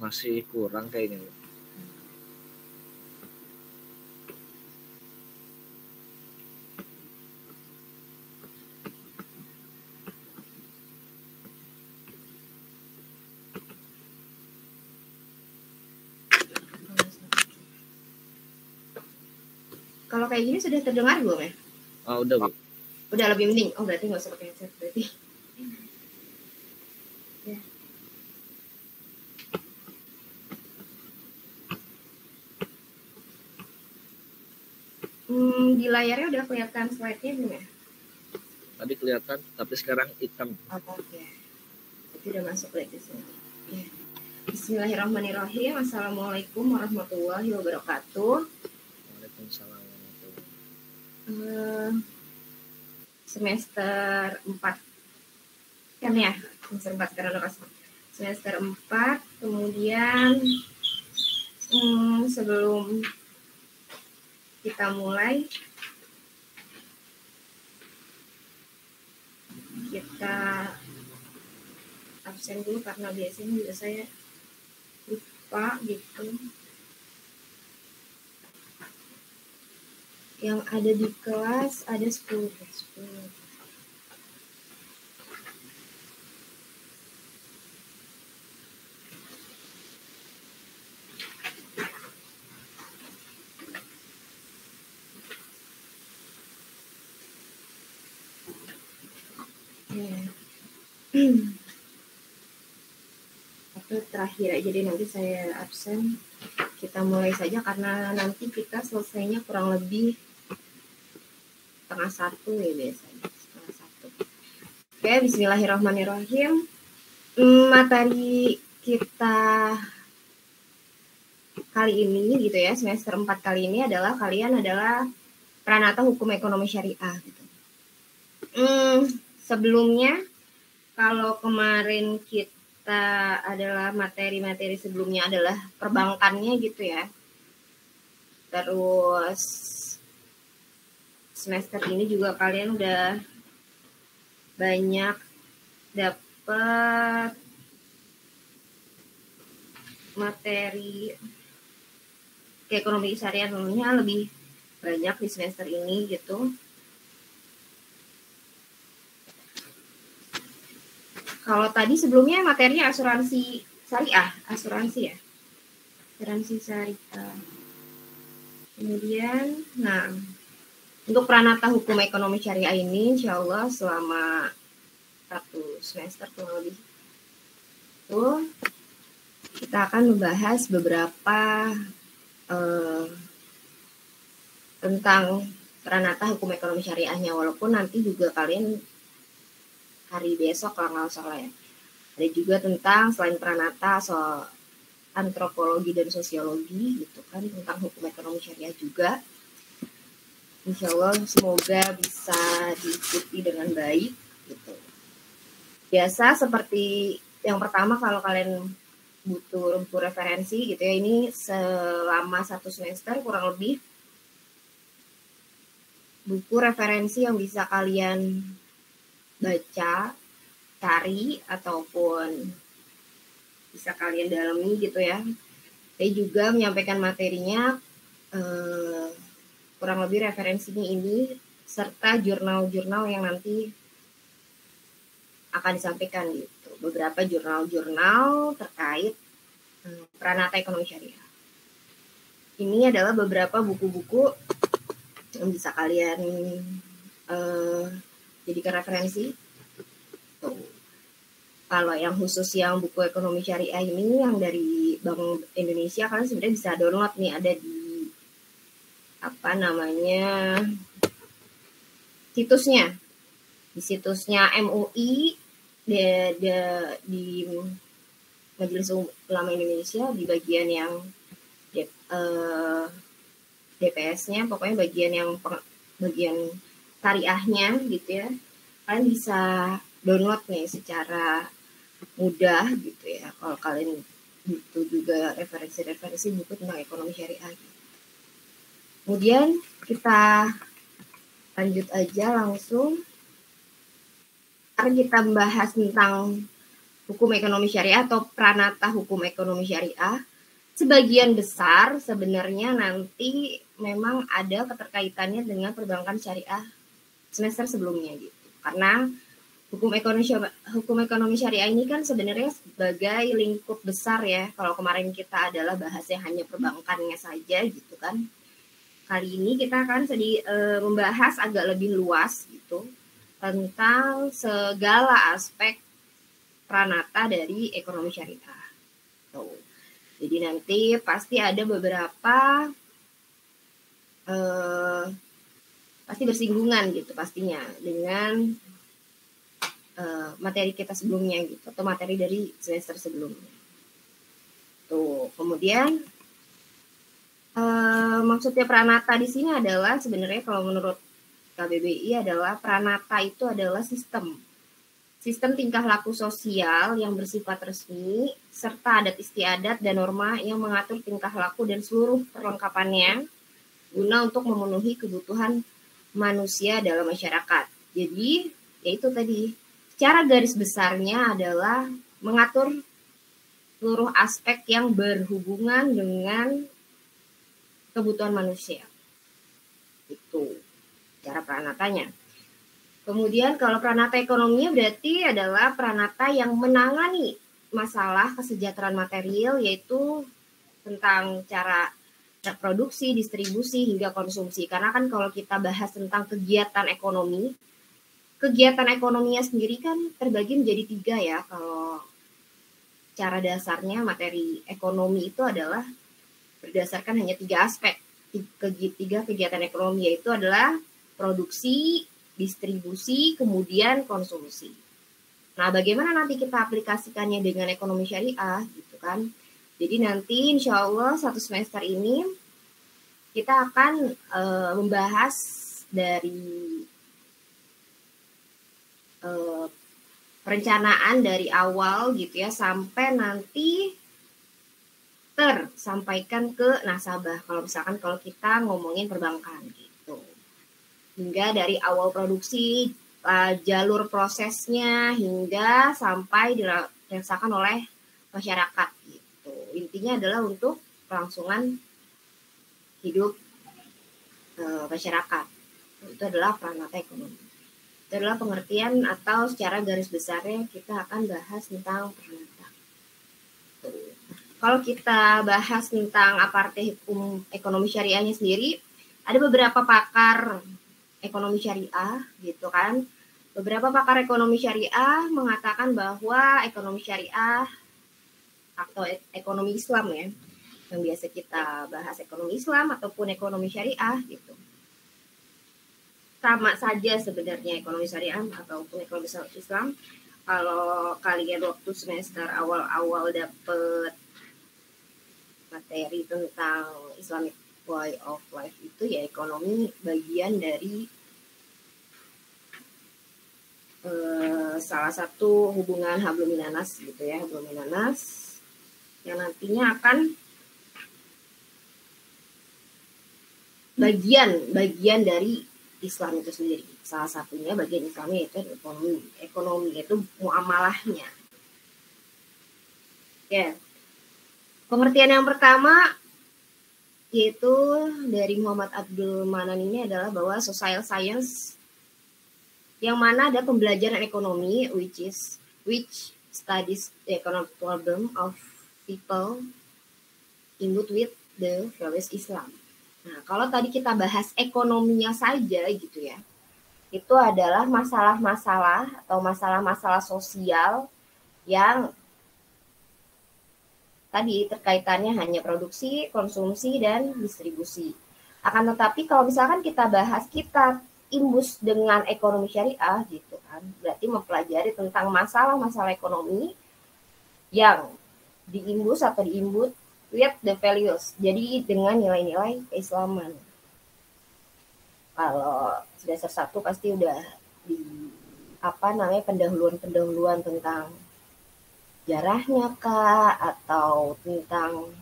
Masih kurang kayaknya. Kalau kayak gini sudah terdengar belum ya? Udah, Bu. Udah lebih mending. Oh, berarti nggak usah pakai headset berarti. Ya. Di layarnya udah kelihatan slide-nya belum ya? Tadi kelihatan, tapi sekarang hitam. Oke. Itu udah masuk lagi sini. Ya. Bismillahirrahmanirrahim. Assalamualaikum warahmatullahi wabarakatuh. Waalaikumsalam warahmatullahi semester 4 kan ya? Semester 4 karena semester 4, kemudian sebelum kita mulai, kita absen dulu karena biasanya juga saya lupa gitu. Yang ada di kelas ada 10. Itu terakhir aja deh, nanti saya absen. Kita mulai saja karena nanti kita selesainya kurang lebih setengah 1 ya biasanya, setengah 1. Oke, bismillahirrahmanirrahim. Materi kita kali ini gitu ya, semester 4 kali ini adalah Pranata Hukum Ekonomi Syariah gitu. Sebelumnya, kalau kemarin kita adalah materi-materi sebelumnya adalah perbankannya gitu ya. Terus semester ini juga kalian udah banyak dapat materi ekonomi syariah, lebih banyak di semester ini gitu. Kalau tadi sebelumnya materinya asuransi syariah, asuransi syariah. Kemudian, untuk Pranata Hukum Ekonomi Syariah ini, insya Allah selama 1 semester kurang lebih itu kita akan membahas beberapa tentang Pranata Hukum Ekonomi Syariahnya, walaupun nanti juga kalian hari besok kalau nggak salah ya, ada juga tentang selain Pranata soal antropologi dan sosiologi gitu kan, tentang hukum ekonomi syariah juga. Insya Allah semoga bisa diikuti dengan baik gitu. Biasa seperti yang pertama, kalau kalian butuh referensi gitu ya, ini selama 1 semester kurang lebih buku referensi yang bisa kalian baca, cari, ataupun bisa kalian dalami gitu ya. Saya juga menyampaikan materinya, kurang lebih referensinya ini, serta jurnal-jurnal yang nanti akan disampaikan gitu. Beberapa jurnal-jurnal terkait Pranata Ekonomi Syariah. Ini adalah beberapa buku-buku yang bisa kalian jadikan referensi. Kalau yang khusus yang buku ekonomi syariah ini yang dari Bank Indonesia, kalian sebenarnya bisa download nih, ada di situsnya. Di situsnya MUI di Majelis Ulama Indonesia, di bagian yang DPS-nya, pokoknya bagian syariahnya gitu ya. Kalian bisa download nih secara mudah gitu ya, kalau kalian butuh juga referensi buku tentang ekonomi syariah. Kemudian kita lanjut aja langsung. Sekarang kita membahas tentang hukum ekonomi syariah atau pranata hukum ekonomi syariah, sebagian besar sebenarnya nanti memang ada keterkaitannya dengan perbankan syariah semester sebelumnya gitu. Karena hukum ekonomi syariah ini kan sebenarnya sebagai lingkup besar ya. Kalau kemarin kita adalah bahasnya hanya perbankannya saja gitu kan. Kali ini kita akan membahas agak lebih luas gitu tentang segala aspek pranata dari ekonomi syariah. Tuh. Jadi nanti pasti ada beberapa pasti bersinggungan gitu pastinya dengan materi kita sebelumnya gitu atau materi dari semester sebelumnya. Tuh, kemudian maksudnya pranata di sini adalah sebenarnya kalau menurut KBBI adalah pranata itu adalah sistem tingkah laku sosial yang bersifat resmi serta adat istiadat dan norma yang mengatur tingkah laku dan seluruh perlengkapannya guna untuk memenuhi kebutuhan manusia dalam masyarakat. Jadi, yaitu tadi secara garis besarnya adalah mengatur seluruh aspek yang berhubungan dengan kebutuhan manusia. Itu cara pranatanya. Kemudian kalau pranata ekonominya berarti adalah pranata yang menangani masalah kesejahteraan material, yaitu tentang cara produksi, distribusi, hingga konsumsi. Karena kan kalau kita bahas tentang kegiatan ekonominya sendiri kan terbagi menjadi 3 ya. Kalau cara dasarnya materi ekonomi itu adalah berdasarkan hanya 3 aspek. 3 kegiatan ekonomi, yaitu adalah produksi, distribusi, kemudian konsumsi. Nah, bagaimana nanti kita aplikasikannya dengan ekonomi syariah gitu kan? Jadi nanti insya Allah 1 semester ini kita akan membahas dari perencanaan dari awal gitu ya sampai nanti tersampaikan ke nasabah. Kalau misalkan kalau kita ngomongin perbankan gitu, hingga dari awal produksi, jalur prosesnya hingga sampai dirasakan oleh masyarakat gitu. Intinya adalah untuk kelangsungan hidup masyarakat. Itu adalah pranata ekonomi. Itu adalah pengertian atau secara garis besarnya kita akan bahas tentang pranata. Kalau kita bahas tentang aparte hukum ekonomi syariahnya sendiri, ada beberapa pakar ekonomi syariah gitu kan. Beberapa pakar ekonomi syariah mengatakan bahwa ekonomi syariah atau ekonomi Islam ya, yang biasa kita bahas ekonomi Islam ataupun ekonomi syariah gitu, sama saja sebenarnya ekonomi syariah ataupun ekonomi Islam. Kalau kalian waktu semester awal-awal dapet materi tentang Islamic way of life itu ya ekonomi bagian dari salah satu hubungan hablum minanas gitu ya, hablum minanas yang nantinya akan bagian dari Islam itu sendiri. Salah satunya bagian Islamnya itu ekonomi itu muamalahnya. Ya. Pengertian yang pertama yaitu dari Muhammad Abdul Manan ini adalah bahwa social science yang mana ada pembelajaran ekonomi which studies the economic problem of people imbued with the values Islam. Nah, kalau tadi kita bahas ekonominya saja gitu ya, itu adalah masalah-masalah atau masalah-masalah sosial yang tadi terkaitannya hanya produksi, konsumsi, dan distribusi. Akan tetapi kalau misalkan kita bahas, kita imbus dengan ekonomi syariah gitu kan, berarti mempelajari tentang masalah-masalah ekonomi yang diimbus atau diimbut with the values, jadi dengan nilai-nilai keislaman. Kalau semester 1 pasti udah di pendahuluan tentang jarahnya kah atau tentang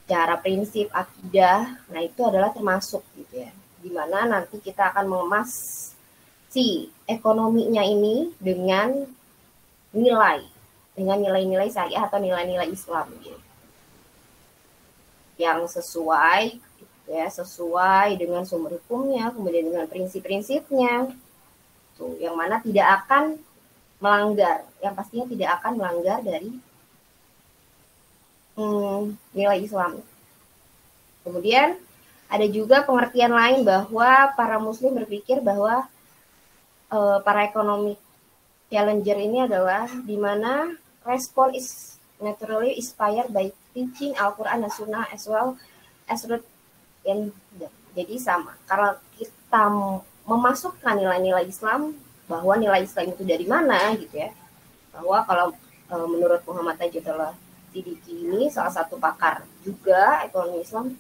cara prinsip akidah. Nah, itu adalah termasuk gitu ya, dimana nanti kita akan mengemas si ekonominya ini dengan nilai dengan nilai-nilai syariah atau nilai-nilai Islam gitu. Yang sesuai dengan sumber hukumnya, kemudian dengan prinsip-prinsipnya, tuh, yang mana tidak akan melanggar, yang pastinya tidak akan melanggar dari nilai Islam. Kemudian ada juga pengertian lain bahwa para muslim berpikir bahwa para economic challenger ini adalah di mana respon is naturally inspired by teaching Al-Quran dan Sunnah as well as root and jadi sama. Kalau kita memasukkan nilai-nilai Islam, bahwa nilai Islam itu dari mana gitu ya, bahwa kalau menurut Muhammad Tajudullah Siddiqi ini salah satu pakar juga ekonomi Islam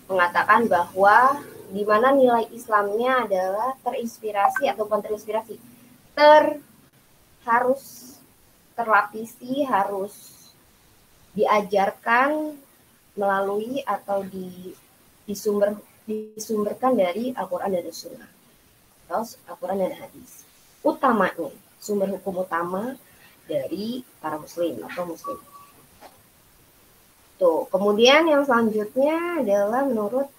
mengatakan bahwa di mana nilai Islamnya adalah harus terlapisi, harus diajarkan melalui atau disumberkan dari Al-Quran dan Sunnah atau Al-Quran dan hadis. Utamanya, sumber hukum utama dari para muslim atau muslim. Tuh, kemudian yang selanjutnya adalah menurut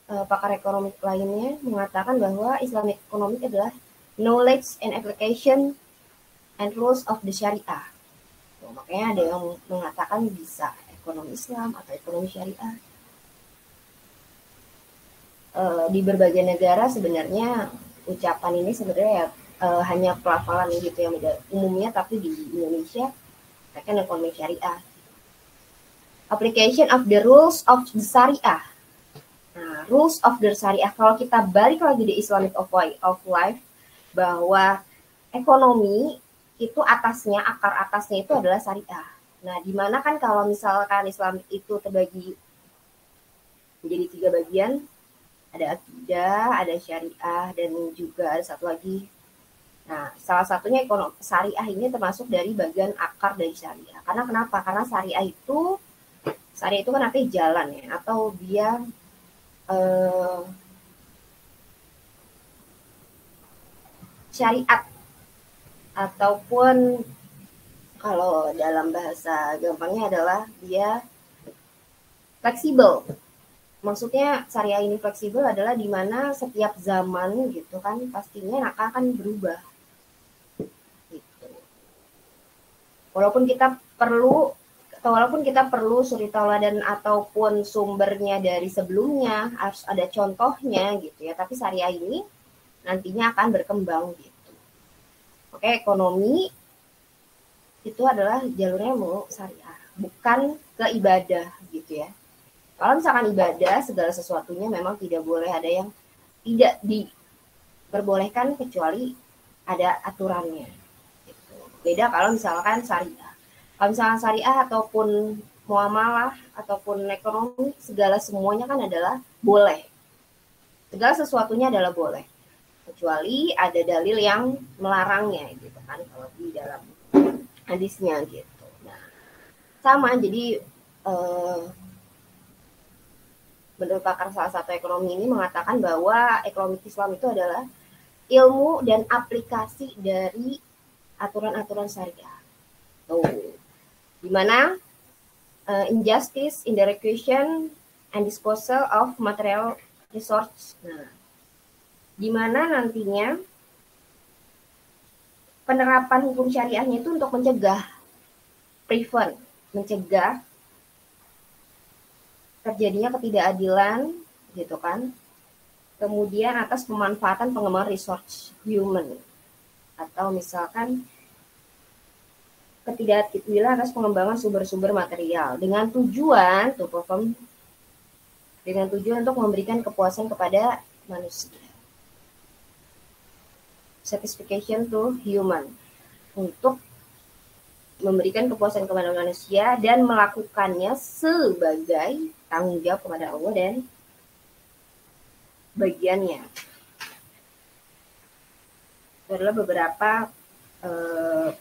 pakar ekonomi lainnya mengatakan bahwa Islamic economic adalah knowledge and application and rules of the Syariah. Tuh, makanya ada yang mengatakan bisa ekonomi Islam atau ekonomi Syariah. Di berbagai negara sebenarnya ucapan ini sebenarnya hanya pelafalan gitu yang umumnya, tapi di Indonesia kan ekonomi Syariah. Application of the rules of the Syariah. Nah, rules of the Syariah, kalau kita balik lagi di Islamic way of life, bahwa ekonomi itu atasnya, akar atasnya itu adalah Syariah. Nah, di mana kan kalau misalkan Islam itu terbagi menjadi 3 bagian, ada akidah, ada syariah, dan juga ada satu lagi. Nah, salah satunya ekonomi syariah ini termasuk dari bagian akar dari syariah. Karena kenapa? Karena syariah itu kan artinya jalan ya, atau dia syariat, ataupun kalau dalam bahasa gampangnya adalah dia fleksibel. Maksudnya syariah ini fleksibel adalah di mana setiap zaman gitu kan pastinya akan berubah. Gitu. Walaupun kita perlu suri tauladan ataupun sumbernya dari sebelumnya, harus ada contohnya gitu ya, tapi syariah ini nantinya akan berkembang gitu. Oke, ekonomi itu adalah jalurnya mau syariah, bukan ke ibadah gitu ya. Kalau misalkan ibadah, segala sesuatunya memang tidak boleh ada yang tidak diperbolehkan kecuali ada aturannya. Gitu. Beda kalau misalkan syariah. Kalau misalkan syariah ataupun muamalah ataupun ekonomi, segala semuanya kan adalah boleh. Segala sesuatunya adalah boleh. Kecuali ada dalil yang melarangnya gitu kan, kalau di dalam hadisnya gitu. Nah, sama jadi menurut pakar salah satu ekonomi ini mengatakan bahwa ekonomi Islam itu adalah ilmu dan aplikasi dari aturan-aturan syariah. Tuh, di mana injustice in the recreation and disposal of material resource. Nah, di mana nantinya penerapan hukum syariahnya itu untuk mencegah terjadinya ketidakadilan gitu kan. Kemudian atas pemanfaatan pengembangan resource human, atau misalkan ketidakadilan atas pengembangan sumber-sumber material dengan tujuan untuk memberikan kepuasan kepada manusia. Satisfaction to human, untuk memberikan kepuasan kepada manusia dan melakukannya sebagai tanggung jawab kepada Allah dan bagiannya. Itu adalah beberapa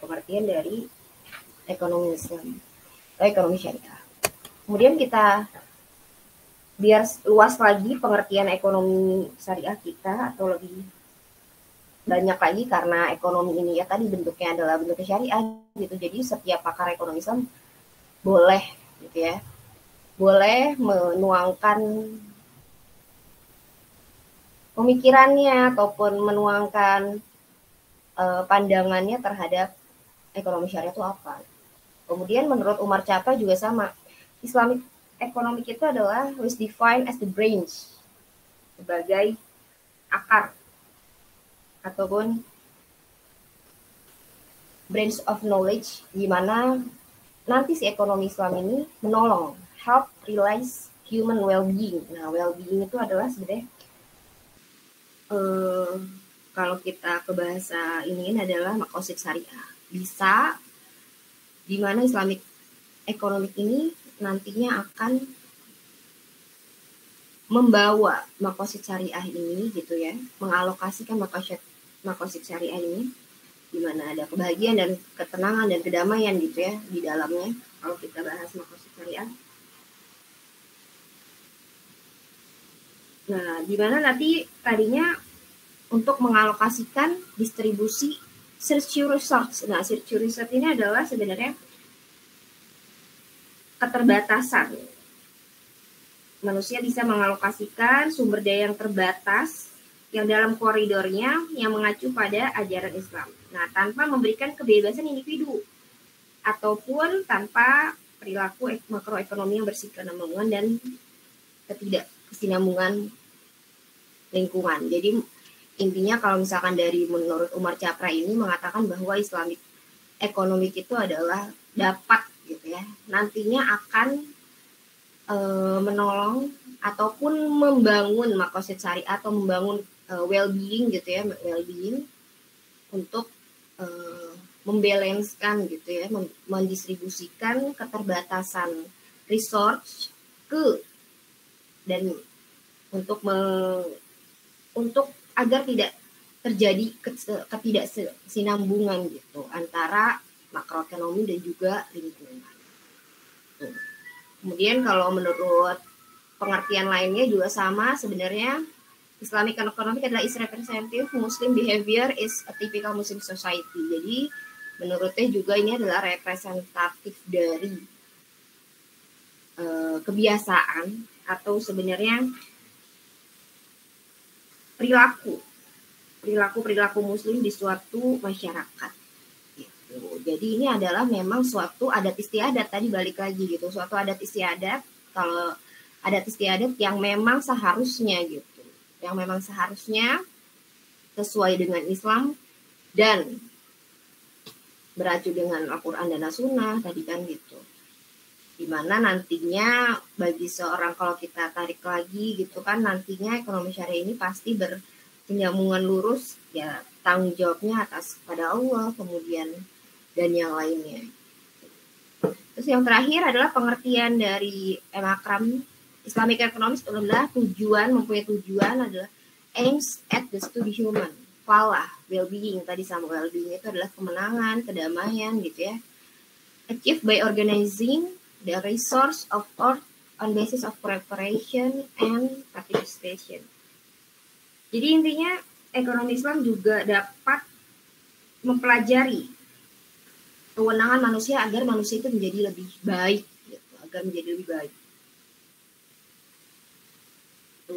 pengertian dari ekonomi Islam atau ekonomi syariah. Kemudian kita biar luas lagi pengertian ekonomi syariah kita, atau lebih banyak lagi karena ekonomi ini ya tadi bentuknya adalah bentuknya syariah gitu. Jadi setiap pakar ekonomi Islam boleh gitu ya, boleh menuangkan pemikirannya ataupun menuangkan pandangannya terhadap ekonomi syariah itu apa. Kemudian menurut Umar Chapa juga sama, Islamic economic itu adalah was defined as the brains, sebagai akar ataupun branch of knowledge, di mana nanti si ekonomi Islam ini menolong, help realize human well-being. Nah, well-being itu adalah sebenarnya kalau kita ke bahasa ini adalah maqasid syariah. Bisa di mana Islamic economic ini nantinya akan membawa maqasid syariah ini gitu ya, mengalokasikan maqasid syariah ini di mana ada kebahagiaan dan ketenangan dan kedamaian gitu ya di dalamnya kalau kita bahas maqasid syariah. Nah, di mana nanti tadinya untuk mengalokasikan distribusi search research. Nah, search research ini adalah sebenarnya keterbatasan. Manusia bisa mengalokasikan sumber daya yang terbatas yang dalam koridornya yang mengacu pada ajaran Islam. Nah, tanpa memberikan kebebasan individu ataupun tanpa perilaku makroekonomi yang berkesinambungan dan ketidakkesinambungan lingkungan. Jadi intinya kalau misalkan dari menurut Umar Chapra ini mengatakan bahwa Islamic economic itu adalah dapat gitu ya, nantinya akan menolong ataupun membangun maqasid syariah atau membangun well-being gitu ya, well-being untuk membalanskan gitu ya, mendistribusikan keterbatasan resource ke dan untuk agar tidak terjadi ketidaksinambungan gitu antara makroekonomi dan juga lingkungan. Kemudian kalau menurut pengertian lainnya juga sama sebenarnya, Islamic economic adalah is representative Muslim behavior is a typical Muslim society. Jadi menurutnya juga ini adalah representatif dari kebiasaan atau sebenarnya perilaku Muslim di suatu masyarakat. Gitu. Jadi ini adalah memang suatu adat istiadat, tadi balik lagi gitu, suatu adat istiadat. Kalau adat istiadat yang memang seharusnya gitu, yang memang seharusnya sesuai dengan Islam dan beracu dengan Al-Quran dan As-Sunnah tadi kan gitu. Dimana nantinya bagi seorang, kalau kita tarik lagi gitu kan, nantinya ekonomi syariah ini pasti berkesinambungan lurus ya, tanggung jawabnya atas pada Allah kemudian dan yang lainnya. Terus yang terakhir adalah pengertian dari M. Akram, Islamic Economics adalah mempunyai tujuan adalah aims at the study human, falah, well-being, tadi sama well-being itu adalah kemenangan, kedamaian gitu ya, achieved by organizing the resource of earth on basis of preparation and participation. Jadi intinya ekonomi Islam juga dapat mempelajari kewenangan manusia agar manusia itu menjadi lebih baik, gitu, agar menjadi lebih baik.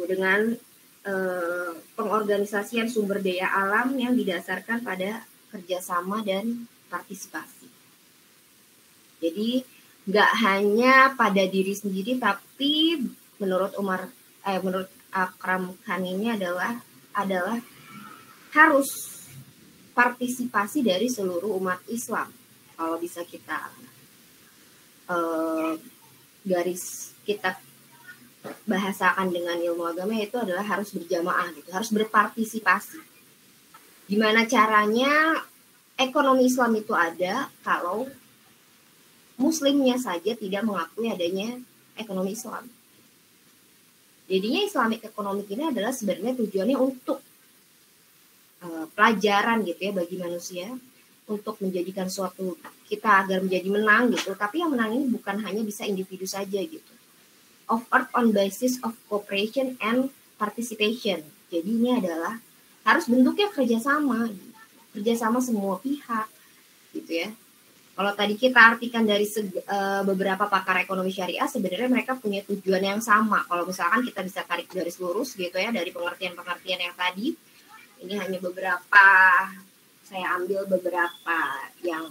Dengan pengorganisasian sumber daya alam yang didasarkan pada kerjasama dan partisipasi. Jadi nggak hanya pada diri sendiri, tapi menurut menurut Akram Khan ini adalah harus partisipasi dari seluruh umat Islam. Kalau bisa kita kita bahasakan dengan ilmu agama, itu adalah harus berjamaah gitu, harus berpartisipasi. Gimana caranya ekonomi Islam itu ada kalau Muslimnya saja tidak mengakui adanya ekonomi Islam. Jadinya Islamic economic ini adalah sebenarnya tujuannya untuk pelajaran gitu ya bagi manusia, untuk menjadikan suatu kita agar menjadi menang gitu. Tapi yang menang ini bukan hanya bisa individu saja gitu. Of art on basis of cooperation and participation. Jadi ini adalah harus bentuknya kerjasama, kerjasama semua pihak, gitu ya. Kalau tadi kita artikan dari beberapa pakar ekonomi syariah, sebenarnya mereka punya tujuan yang sama. Kalau misalkan kita bisa tarik garis lurus gitu ya, dari pengertian-pengertian yang tadi, ini hanya beberapa, saya ambil beberapa yang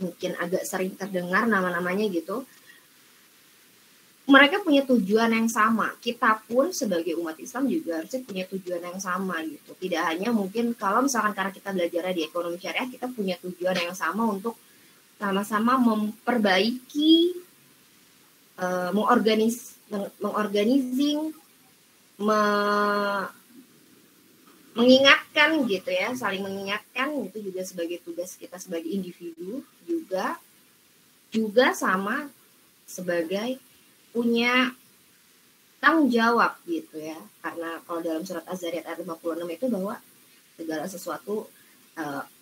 mungkin agak sering terdengar nama-namanya gitu. Mereka punya tujuan yang sama. Kita pun sebagai umat Islam juga harusnya punya tujuan yang sama gitu. Tidak hanya mungkin kalau misalkan karena kita belajar di ekonomi syariah, kita punya tujuan yang sama untuk sama-sama memperbaiki, mengorganising, mengingatkan gitu ya, saling mengingatkan, itu juga sebagai tugas kita sebagai individu, juga sama sebagai punya tanggung jawab gitu ya. Karena kalau dalam surat Az-Zariyat ayat 56 itu bahwa segala sesuatu,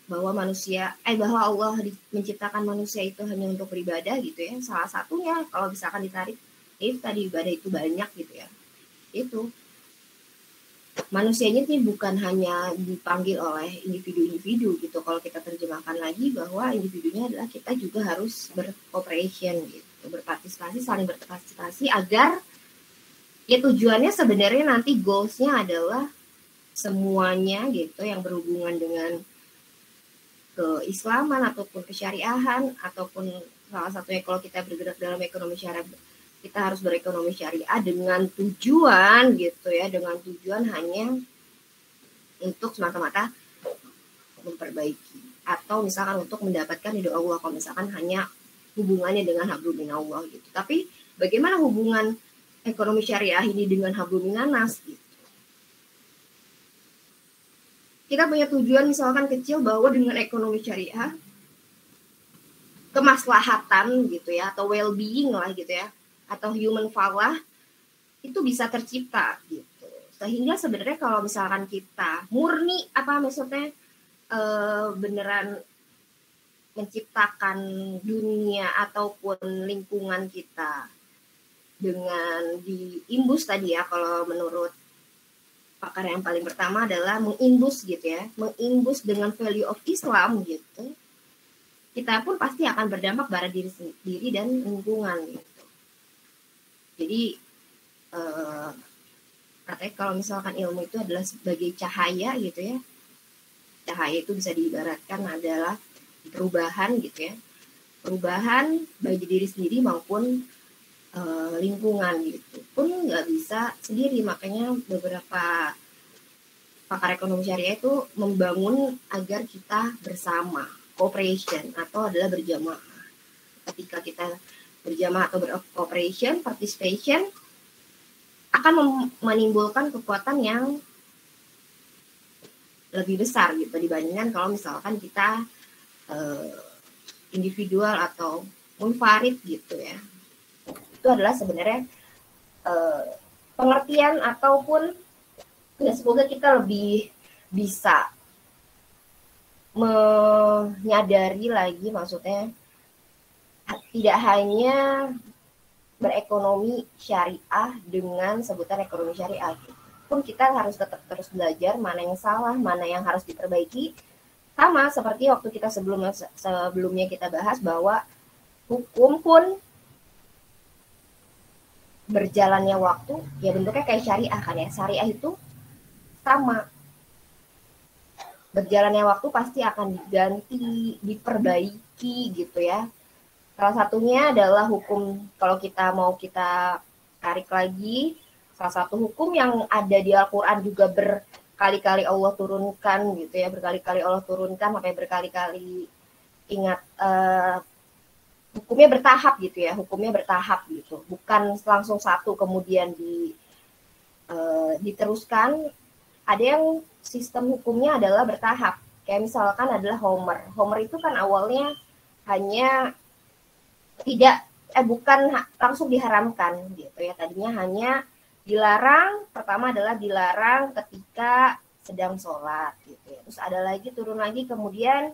bahwa Allah menciptakan manusia itu hanya untuk beribadah gitu ya. Salah satunya kalau misalkan ditarik tadi ibadah itu banyak gitu ya. Itu manusianya ini bukan hanya dipanggil oleh individu-individu gitu. Kalau kita terjemahkan lagi bahwa individunya adalah kita juga harus bercooperation gitu, berpartisipasi, saling berpartisipasi agar ya tujuannya sebenarnya nanti goals-nya adalah semuanya gitu yang berhubungan dengan keislaman ataupun kesyariahan, ataupun salah satunya kalau kita bergerak dalam ekonomi syariah, kita harus berekonomi syariah dengan tujuan gitu ya, dengan tujuan hanya untuk semata-mata memperbaiki atau misalkan untuk mendapatkan ridho Allah, kalau misalkan hanya hubungannya dengan hablum minallah gitu. Tapi bagaimana hubungan ekonomi syariah ini dengan hablum minanas gitu? Kita punya tujuan misalkan kecil bahwa dengan ekonomi syariah kemaslahatan gitu ya, atau well-being lah gitu ya, atau human falah itu bisa tercipta gitu. Sehingga sebenarnya kalau misalkan kita murni maksudnya beneran menciptakan dunia ataupun lingkungan kita dengan diimbus tadi ya, kalau menurut pakar yang paling pertama adalah mengimbus gitu ya, mengimbus dengan value of Islam gitu, kita pun pasti akan berdampak pada diri sendiri dan lingkungan gitu. Jadi katanya kalau misalkan ilmu itu adalah sebagai cahaya gitu ya, cahaya itu bisa diibaratkan adalah perubahan gitu ya, perubahan bagi diri sendiri maupun lingkungan gitu, pun nggak bisa sendiri. Makanya beberapa pakar ekonomi syariah itu membangun agar kita bersama, cooperation atau adalah berjamaah. Ketika kita berjamaah atau bercooperation, participation akan menimbulkan kekuatan yang lebih besar gitu dibandingkan kalau misalkan kita individual atau munfarid gitu ya. Itu adalah sebenarnya pengertian ataupun ya, semoga kita lebih bisa menyadari lagi, maksudnya tidak hanya berekonomi syariah dengan sebutan ekonomi syariah, pun kita harus tetap terus belajar mana yang salah, mana yang harus diperbaiki. Sama seperti waktu kita sebelumnya kita bahas bahwa hukum pun berjalannya waktu ya bentuknya kayak syariah kan ya. Syariah itu sama, berjalannya waktu pasti akan diganti, diperbaiki gitu ya. Salah satunya adalah hukum, kalau kita mau kita tarik lagi, salah satu hukum yang ada di Al-Quran juga berkali-kali Allah turunkan gitu ya, berkali-kali Allah turunkan sampai berkali-kali ingat, hukumnya bertahap gitu ya, hukumnya bertahap gitu, bukan langsung satu kemudian diteruskan. Ada yang sistem hukumnya adalah bertahap, kayak misalkan adalah Homer itu kan awalnya hanya bukan langsung diharamkan gitu ya, tadinya hanya dilarang. Pertama adalah dilarang ketika sedang sholat gitu ya, terus ada lagi turun lagi kemudian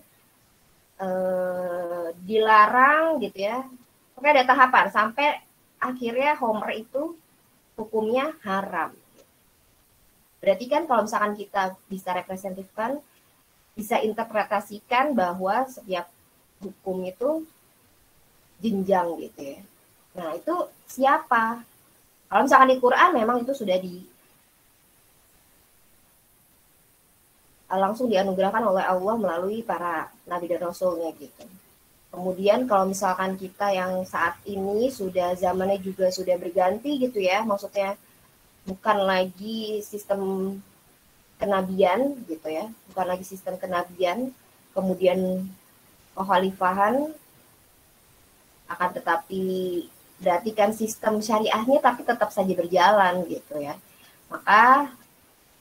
dilarang gitu ya, pokoknya ada tahapan sampai akhirnya Homer itu hukumnya haram. Berarti kan kalau misalkan kita bisa representatifkan, bisa interpretasikan bahwa setiap hukum itu jenjang gitu ya. Nah itu siapa? Kalau misalkan di Quran memang itu sudah langsung dianugerahkan oleh Allah melalui para nabi dan rasulnya gitu. Kemudian kalau misalkan kita yang saat ini sudah zamannya juga sudah berganti gitu ya, maksudnya bukan lagi sistem kenabian gitu ya, bukan lagi sistem kenabian, kemudian kekhalifahan, akan tetapi berarti kan sistem syariahnya tapi tetap saja berjalan gitu ya. Maka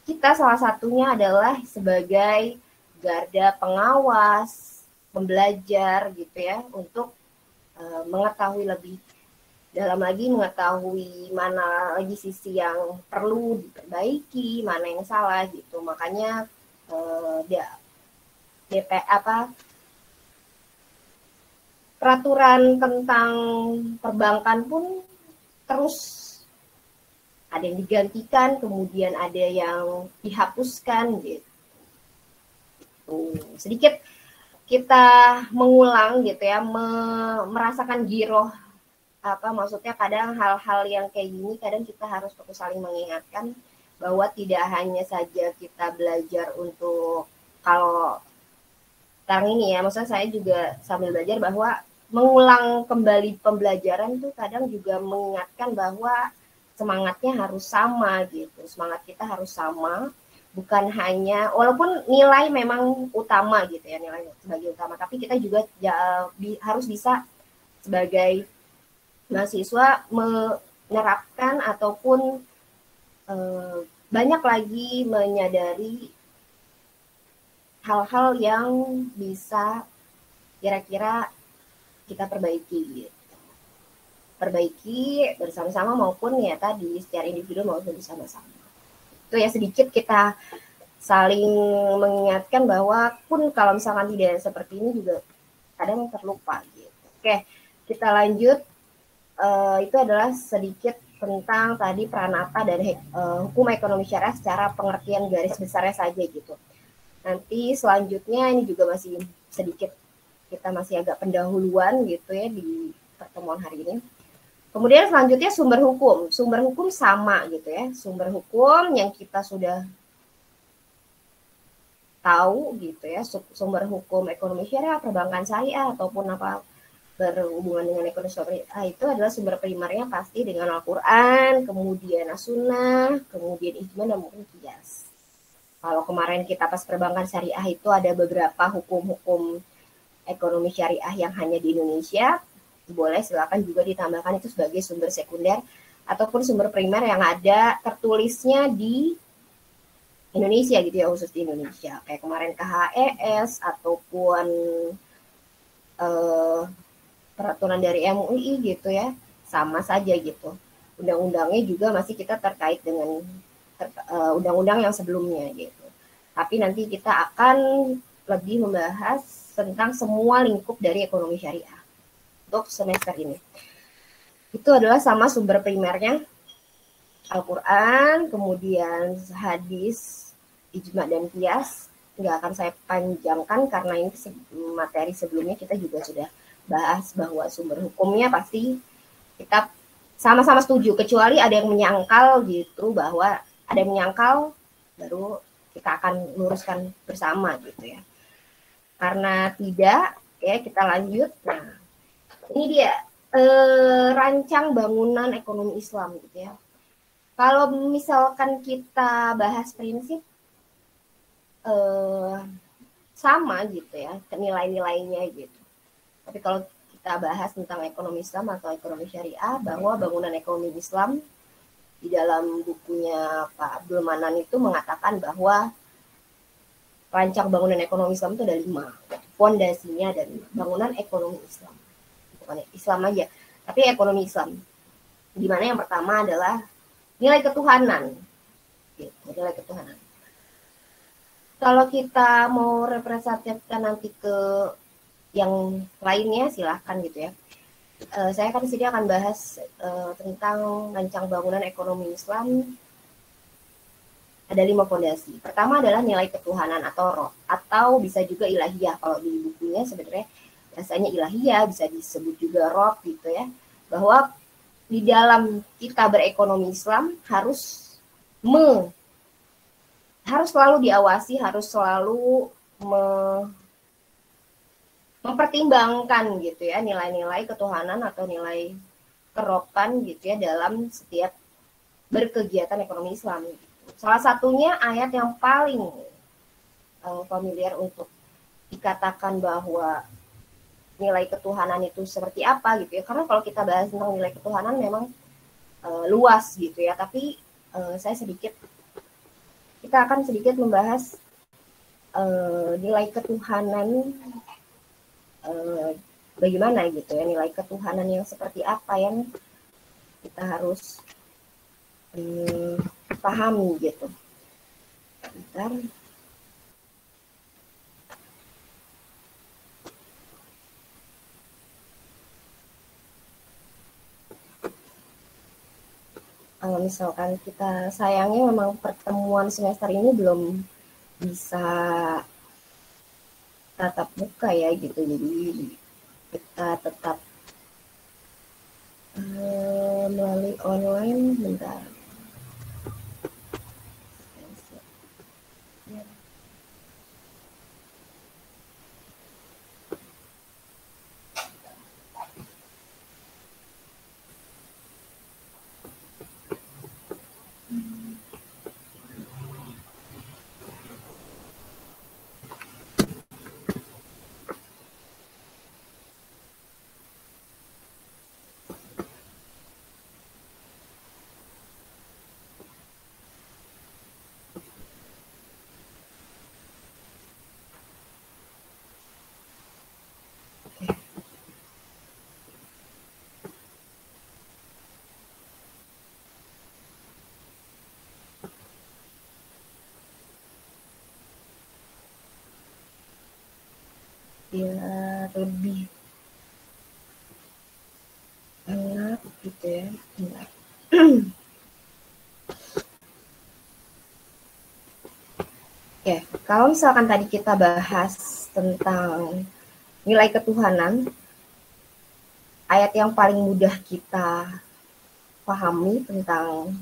kita salah satunya adalah sebagai garda pengawas, pembelajar gitu ya, untuk mengetahui lebih dalam lagi, mengetahui mana lagi sisi yang perlu diperbaiki, mana yang salah gitu. Makanya peraturan tentang perbankan pun terus ada yang digantikan, kemudian ada yang dihapuskan gitu. Sedikit kita mengulang gitu ya, merasakan giroh maksudnya kadang hal-hal yang kayak gini kadang kita harus terus saling mengingatkan bahwa tidak hanya saja kita belajar untuk kalau sekarang ini ya, maksudnya saya juga sambil belajar bahwa mengulang kembali pembelajaran itu kadang juga mengingatkan bahwa semangatnya harus sama gitu, semangat kita harus sama, bukan hanya walaupun nilai memang utama gitu ya, nilai sebagai utama, tapi kita juga harus bisa sebagai mahasiswa menerapkan ataupun banyak lagi menyadari hal-hal yang bisa kira-kira kita perbaiki gitu. Perbaiki bersama-sama maupun ya tadi secara individu maupun bersama-sama. Itu ya sedikit kita saling mengingatkan bahwa pun kalau misalkan tidak seperti ini juga kadang terlupa gitu. Oke, kita lanjut. Itu adalah sedikit tentang tadi pranata dan hukum ekonomi syariah secara pengertian garis besarnya saja gitu. Nanti selanjutnya ini juga masih sedikit kita masih agak pendahuluan gitu ya di pertemuan hari ini. Kemudian selanjutnya sumber hukum. Sumber hukum sama gitu ya. Sumber hukum yang kita sudah tahu gitu ya. Sumber hukum ekonomi syariah, perbankan syariah ataupun apa berhubungan dengan ekonomi syariah itu adalah sumber primernya pasti dengan Al-Quran, kemudian As-Sunnah, kemudian ijma dan mungkin qiyas. Kalau kemarin kita pas perbankan syariah itu ada beberapa hukum-hukum ekonomi syariah yang hanya di Indonesia, boleh silakan juga ditambahkan itu sebagai sumber sekunder ataupun sumber primer yang ada tertulisnya di Indonesia gitu ya, khusus di Indonesia. Kayak kemarin KHES ataupun peraturan dari MUI gitu ya, sama saja gitu. Undang-undangnya juga masih kita terkait dengan undang-undang yang sebelumnya gitu. Tapi nanti kita akan lebih membahas tentang semua lingkup dari ekonomi syariah untuk semester ini. Itu adalah sama sumber primernya Al-Quran, kemudian hadis, ijma dan qiyas. Nggak akan saya panjangkan karena ini materi sebelumnya kita juga sudah bahas bahwa sumber hukumnya pasti kita sama-sama setuju, kecuali ada yang menyangkal gitu, bahwa ada yang menyangkal baru kita akan luruskan bersama gitu ya. Karena tidak ya, kita lanjut. Nah ini dia rancang bangunan ekonomi Islam gitu ya. Kalau misalkan kita bahas prinsip sama gitu ya, nilai-nilainya gitu. Tapi kalau kita bahas tentang ekonomi Islam atau ekonomi syariah, bahwa bangunan ekonomi Islam di dalam bukunya Pak Abdul Manan itu mengatakan bahwa rancang bangunan ekonomi Islam itu ada 5. Fondasinya ada 5. Bangunan ekonomi Islam. Bukan Islam aja, tapi ekonomi Islam. Dimana yang pertama adalah nilai ketuhanan. Gitu, nilai ketuhanan. Kalau kita mau representasikan nanti ke yang lainnya silahkan gitu ya. Saya kan di sini akan bahas tentang rancang bangunan ekonomi Islam Ada 5 fondasi. Pertama adalah nilai ketuhanan atau roh, atau bisa juga ilahiyah. Kalau di bukunya sebenarnya biasanya ilahiyah, bisa disebut juga roh gitu ya. Bahwa di dalam kita berekonomi Islam harus selalu diawasi, harus selalu mempertimbangkan gitu ya nilai-nilai ketuhanan atau nilai keropan gitu ya dalam setiap berkegiatan ekonomi Islam. Salah satunya ayat yang paling familiar untuk dikatakan bahwa nilai ketuhanan itu seperti apa gitu ya. Karena kalau kita bahas tentang nilai ketuhanan memang luas gitu ya. Tapi kita akan sedikit membahas nilai ketuhanan bagaimana gitu ya, nilai ketuhanan yang seperti apa yang kita harus pahami gitu. Bentar. Kalau misalkan kita sayangnya memang pertemuan semester ini belum bisa tatap muka ya gitu, jadi kita tetap melalui online. Bentar. Ya lebih enak gitu ya. Bentar. Oke, kalau misalkan tadi kita bahas tentang nilai ketuhanan, ayat yang paling mudah kita pahami tentang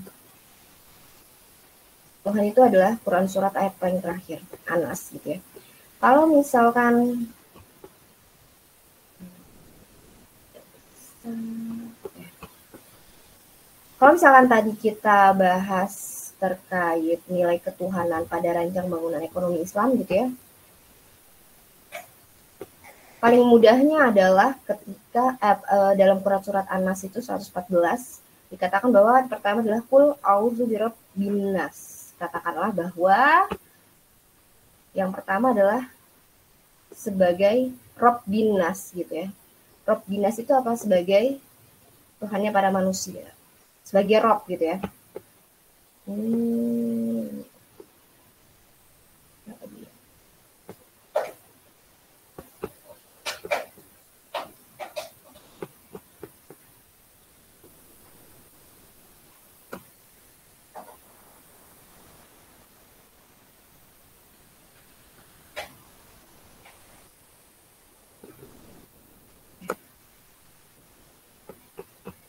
Tuhan itu adalah Quran surat ayat paling terakhir, Anas gitu ya. Kalau misalkan tadi kita bahas terkait nilai ketuhanan pada rancang bangunan ekonomi Islam gitu ya. Paling mudahnya adalah ketika dalam Quran surat An-Nas itu 114 dikatakan bahwa pertama adalah Qul a'udzu birabbin nas. Katakanlah bahwa yang pertama adalah sebagai Rabbin nas gitu ya. Rabbin nas itu apa? Sebagai Tuhannya para manusia. Sebagai Rabb gitu ya.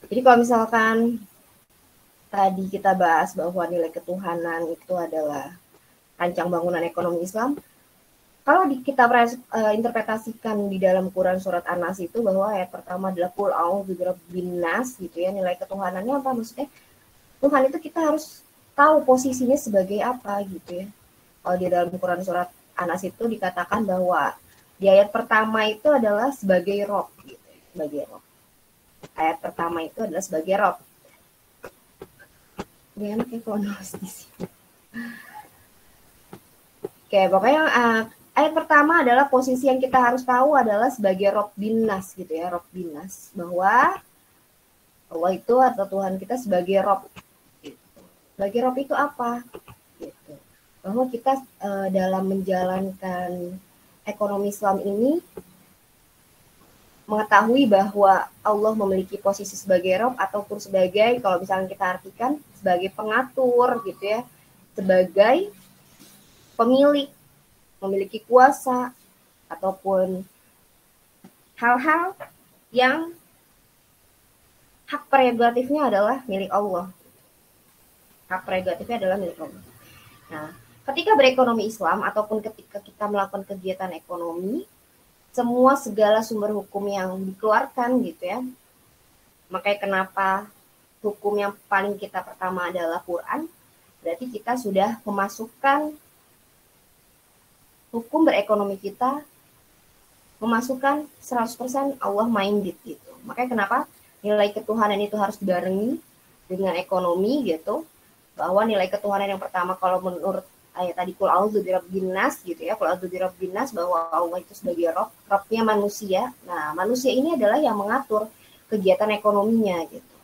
Jadi kalau misalkan tadi kita bahas bahwa nilai ketuhanan itu adalah rancang bangunan ekonomi Islam, kalau kita interpretasikan di dalam Quran surat An-Nas itu bahwa ayat pertama adalah Qul a'udzu birabbin nas gitu ya, nilai ketuhanannya apa? Maksudnya Tuhan itu kita harus tahu posisinya sebagai apa gitu ya. Kalau di dalam Quran surat An-Nas itu dikatakan bahwa di ayat pertama itu adalah sebagai Rob gitu, sebagai Rob. Ayat pertama itu adalah sebagai Rob. Gak enak ya kalau nulis di sini. Oke, pokoknya ayat pertama adalah posisi yang kita harus tahu adalah sebagai Rabbin nas gitu ya, Rabbin nas, bahwa Allah itu atau Tuhan kita sebagai Rabb. Gitu. Sebagai Rabb itu apa? Gitu. Bahwa kita dalam menjalankan ekonomi Islam ini mengetahui bahwa Allah memiliki posisi sebagai Rabb ataupun sebagai, kalau misalnya kita artikan sebagai pengatur gitu ya, sebagai pemilik, memiliki kuasa, ataupun hal-hal yang hak prerogatifnya adalah milik Allah. Hak prerogatifnya adalah milik Allah. Nah, ketika berekonomi Islam ataupun ketika kita melakukan kegiatan ekonomi, semua segala sumber hukum yang dikeluarkan gitu ya. Makanya kenapa hukum yang paling kita pertama adalah Quran, berarti kita sudah memasukkan hukum berekonomi kita, memasukkan 100% Allah minded gitu. Makanya kenapa nilai ketuhanan itu harus dibarengi dengan ekonomi gitu, bahwa nilai ketuhanan yang pertama kalau menurut ayat tadi kul a'udzu birabbin nas gitu ya, kul a'udzu birabbin nas, bahwa Allah itu sebagai Rabb-nya manusia. Nah, manusia ini adalah yang mengatur kegiatan ekonominya gitu.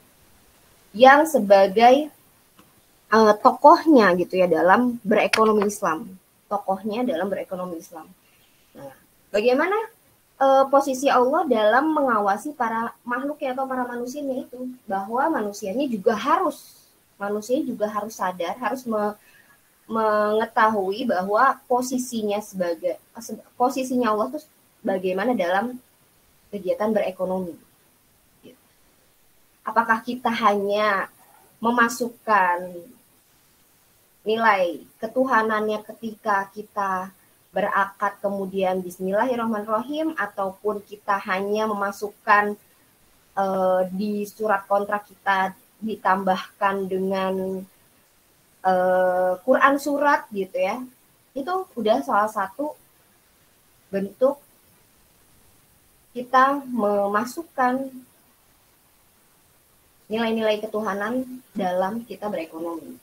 Yang sebagai tokohnya gitu ya dalam berekonomi Islam. Tokohnya dalam berekonomi Islam. Nah, bagaimana posisi Allah dalam mengawasi para makhluknya atau para manusianya itu, bahwa manusianya juga harus sadar, harus mengetahui bahwa posisinya Allah itu bagaimana dalam kegiatan berekonomi. Apakah kita hanya memasukkan nilai ketuhanannya ketika kita berakad kemudian bismillahirrahmanirrahim, ataupun kita hanya memasukkan di surat kontrak kita ditambahkan dengan Quran surat gitu ya, itu udah salah satu bentuk kita memasukkan nilai-nilai ketuhanan dalam kita berekonomi.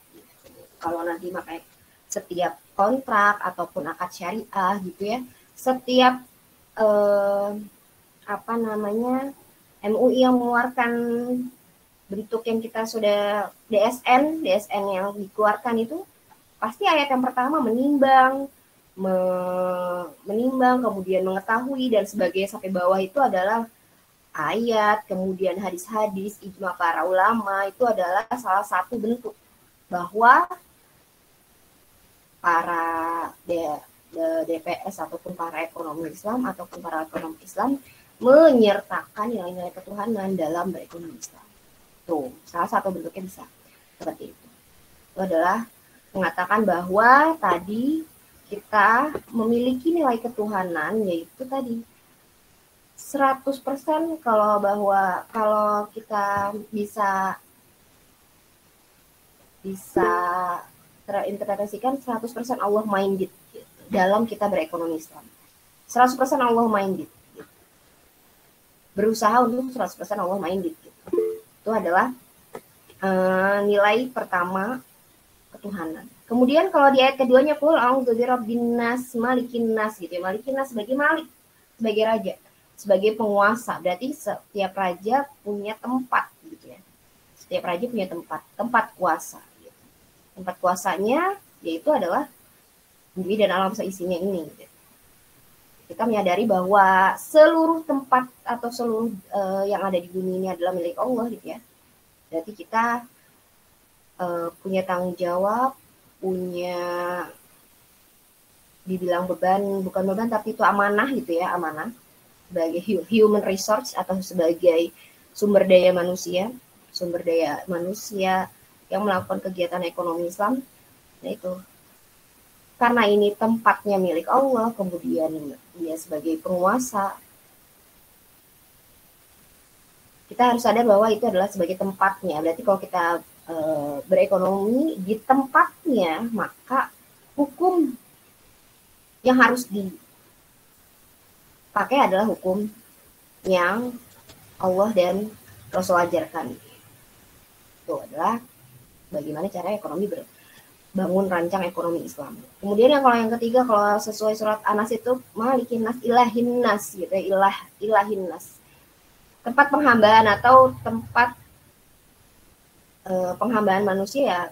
Kalau nanti makanya setiap kontrak ataupun akad syariah gitu ya, setiap MUI yang mengeluarkan bentuk yang kita sudah DSN yang dikeluarkan itu pasti ayat yang pertama menimbang, kemudian mengetahui dan sebagainya sampai bawah itu adalah ayat, kemudian hadis-hadis, ijma para ulama, itu adalah salah satu bentuk bahwa para DPS ataupun para ekonomi Islam ataupun para ekonomi Islam menyertakan nilai-nilai ketuhanan dalam berekonomi Islam. Tuh, salah satu bentuknya bisa seperti itu. Itu adalah mengatakan bahwa tadi kita memiliki nilai ketuhanan, yaitu tadi 100% kalau kita bisa terinterpretasikan 100% Allah minded gitu, dalam kita berekonomi Islam. 100% Allah minded. Gitu. Berusaha untuk 100% Allah minded. Gitu. Itu adalah nilai pertama ketuhanan. Kemudian kalau di ayat keduanya qul a'udzu birabbin nas malikin nas gitu ya. Malikin nas sebagai malik, sebagai raja, sebagai penguasa. Berarti setiap raja punya tempat gitu ya. Setiap raja punya tempat kuasa gitu. Tempat kuasanya yaitu adalah bumi dan alam seisinya ini gitu. Kita menyadari bahwa seluruh tempat atau seluruh yang ada di bumi ini adalah milik Allah gitu ya. Berarti kita punya tanggung jawab, punya dibilang beban, bukan beban tapi itu amanah gitu ya, amanah sebagai human resource atau sebagai sumber daya manusia yang melakukan kegiatan ekonomi Islam. Nah itu karena ini tempatnya milik Allah, kemudian dia sebagai penguasa, kita harus sadar bahwa itu adalah sebagai tempatnya. Berarti kalau kita berekonomi di tempatnya, maka hukum yang harus dipakai adalah hukum yang Allah dan Rasul ajarkan. Itu adalah bagaimana cara ekonomi bangun rancang ekonomi Islam. Kemudian kalau yang ketiga, kalau sesuai surat Anas itu malikin nas ilahin nas gitu ya, ilahin nas. Tempat penghambaan atau tempat penghambaan manusia ya,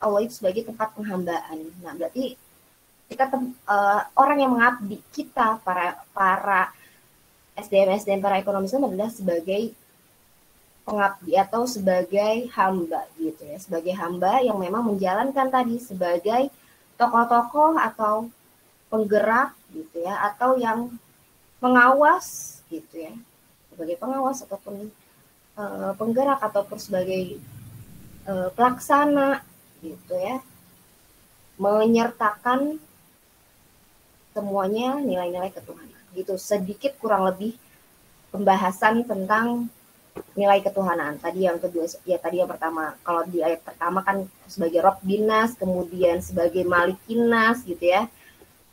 Allah itu sebagai tempat penghambaan. Nah, berarti kita orang yang mengabdi, kita para SDM para ekonomi Islam adalah sebagai pengabdi atau sebagai hamba gitu ya, sebagai hamba yang memang menjalankan tadi sebagai tokoh-tokoh atau penggerak gitu ya, atau yang pengawas gitu ya, sebagai pengawas ataupun penggerak ataupun sebagai pelaksana gitu ya, menyertakan semuanya nilai-nilai ketuhanan gitu. Sedikit kurang lebih pembahasan tentang nilai ketuhanan. Tadi yang kedua, ya tadi yang pertama, kalau di ayat pertama kan sebagai Robbinas, kemudian sebagai Malikinas gitu ya,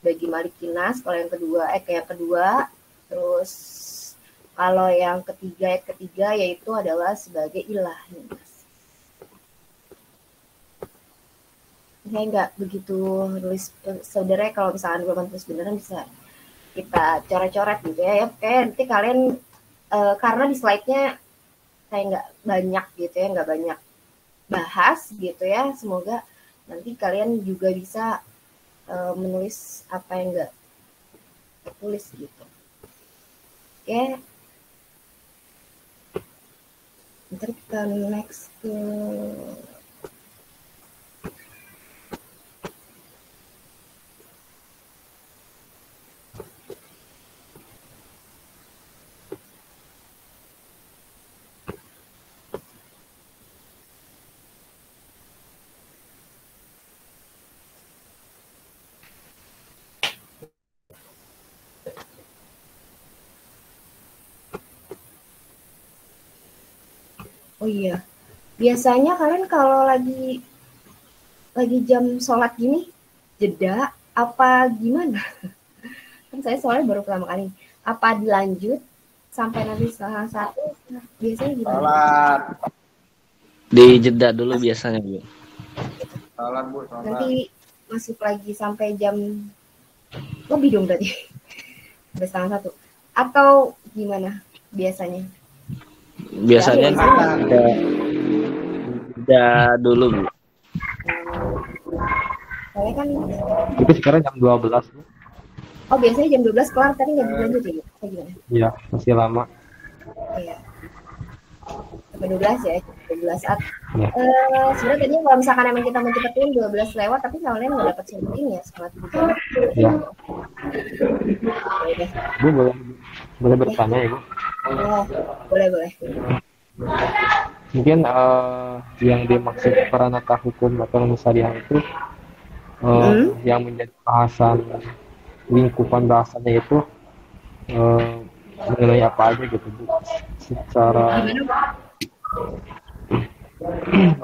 bagi Malikinas. Kalau yang kedua, kayak kedua, terus kalau yang ketiga, ayat ketiga yaitu adalah sebagai Ilahinas. Saya nggak begitu nulis, sebenarnya kalau misalkan belum tulis beneran bisa kita coret-coret gitu ya. Oke, nanti kalian karena di slide-nya saya nggak banyak gitu ya, nggak banyak bahas gitu ya. Semoga nanti kalian juga bisa menulis apa yang nggak tertulis gitu. Oke, ntar kita next ke oh iya, biasanya kalian kalau lagi jam sholat gini jeda apa gimana? Kan saya soalnya baru pertama kali. Apa dilanjut sampai nanti setengah satu? Biasanya gimana? Salat. Di jeda dulu biasanya, Bu. Salat, Bu. Salat. Nanti masuk lagi sampai jam lebih dong berarti. Sampai setengah satu. Atau gimana biasanya? Biasanya jeda dulu, Bu. Soalnya kan Itu sekarang jam 12, Bu. oh biasanya jam 12 kelar tapi nggak dilanjut ya? Kayak gimana? Iya, masih lama. Iya. Sampai 12 ya, 12 saat. Ya. Sebenarnya tadi kalau misalkan emang kita mau cepetin 12 lewat, tapi kalian nggak dapat syuting ya setengah 7 jam. Ya. Ya, Bu boleh bertanya ya, Bu? oh, boleh. Mungkin yang dimaksud Pranata Hukum Ekonomi Syariah itu yang menjadi bahasan lingkupan bahasanya itu mengenai apa aja gitu, Bu? Secara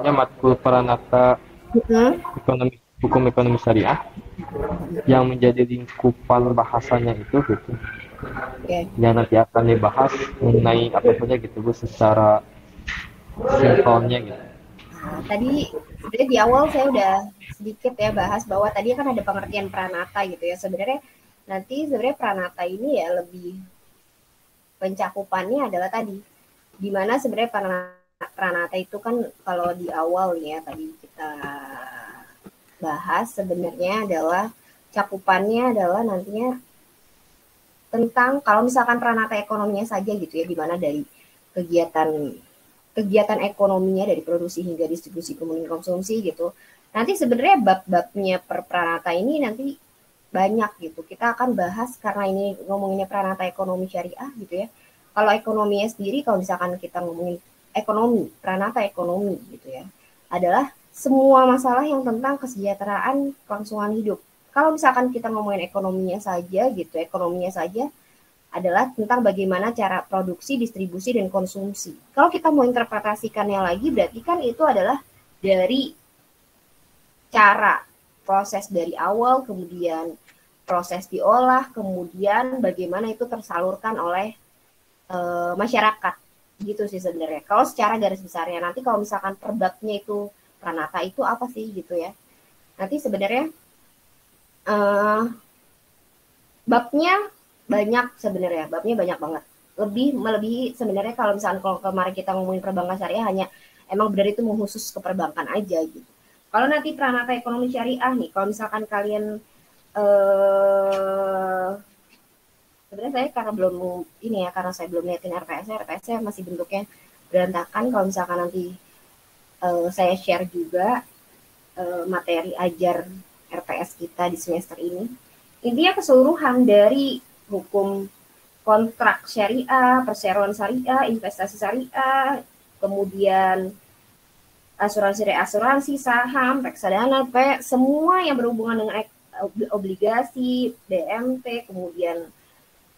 ya matkul Pranata Hukum Ekonomi Syariah yang menjadi lingkupan bahasanya itu gitu. Okay. Yang nanti akan dibahas mengenai apa saja gitu, Bu, secara simpelnya gitu. Nah, tadi sebenarnya di awal saya udah sedikit ya bahas bahwa tadi kan ada pengertian pranata gitu ya. Sebenarnya pranata ini ya lebih pencakupannya adalah tadi di mana sebenarnya pranata itu kan kalau di awal ya tadi kita bahas sebenarnya adalah cakupannya adalah nantinya tentang kalau misalkan pranata ekonominya saja gitu ya, di mana dari kegiatan ekonominya dari produksi hingga distribusi kemudian konsumsi gitu. Nanti sebenarnya bab-babnya per pranata ini nanti banyak gitu. Kita akan bahas karena ini ngomonginnya pranata ekonomi syariah gitu ya. Kalau ekonominya sendiri, kalau misalkan kita ngomongin ekonomi, pranata ekonomi gitu ya, adalah semua masalah yang tentang kesejahteraan kelangsungan hidup. Kalau misalkan kita ngomongin ekonominya saja gitu, ekonominya saja adalah tentang bagaimana cara produksi, distribusi, dan konsumsi. Kalau kita mau interpretasikannya lagi, berarti kan itu adalah dari cara proses dari awal, kemudian proses diolah, kemudian bagaimana itu tersalurkan oleh masyarakat. Gitu sih sebenarnya. Kalau secara garis besarnya, nanti kalau misalkan perbabnya itu pranata itu apa sih gitu ya. Nanti sebenarnya babnya banyak sebenarnya, babnya banyak banget. Melebihi sebenarnya kalau misalkan kalau kemarin kita ngomongin perbankan syariah hanya emang benar itu mengkhusus ke perbankan aja gitu. Kalau nanti pranata ekonomi syariah nih, kalau misalkan kalian sebenarnya saya karena belum ini ya, karena saya belum liatin RPS-nya masih bentuknya berantakan kalau misalkan nanti saya share juga materi ajar RPS kita di semester ini. Intinya keseluruhan dari hukum kontrak syariah, perseroan syariah, investasi syariah, kemudian asuransi, saham, reksadana, semua yang berhubungan dengan obligasi, BMT, kemudian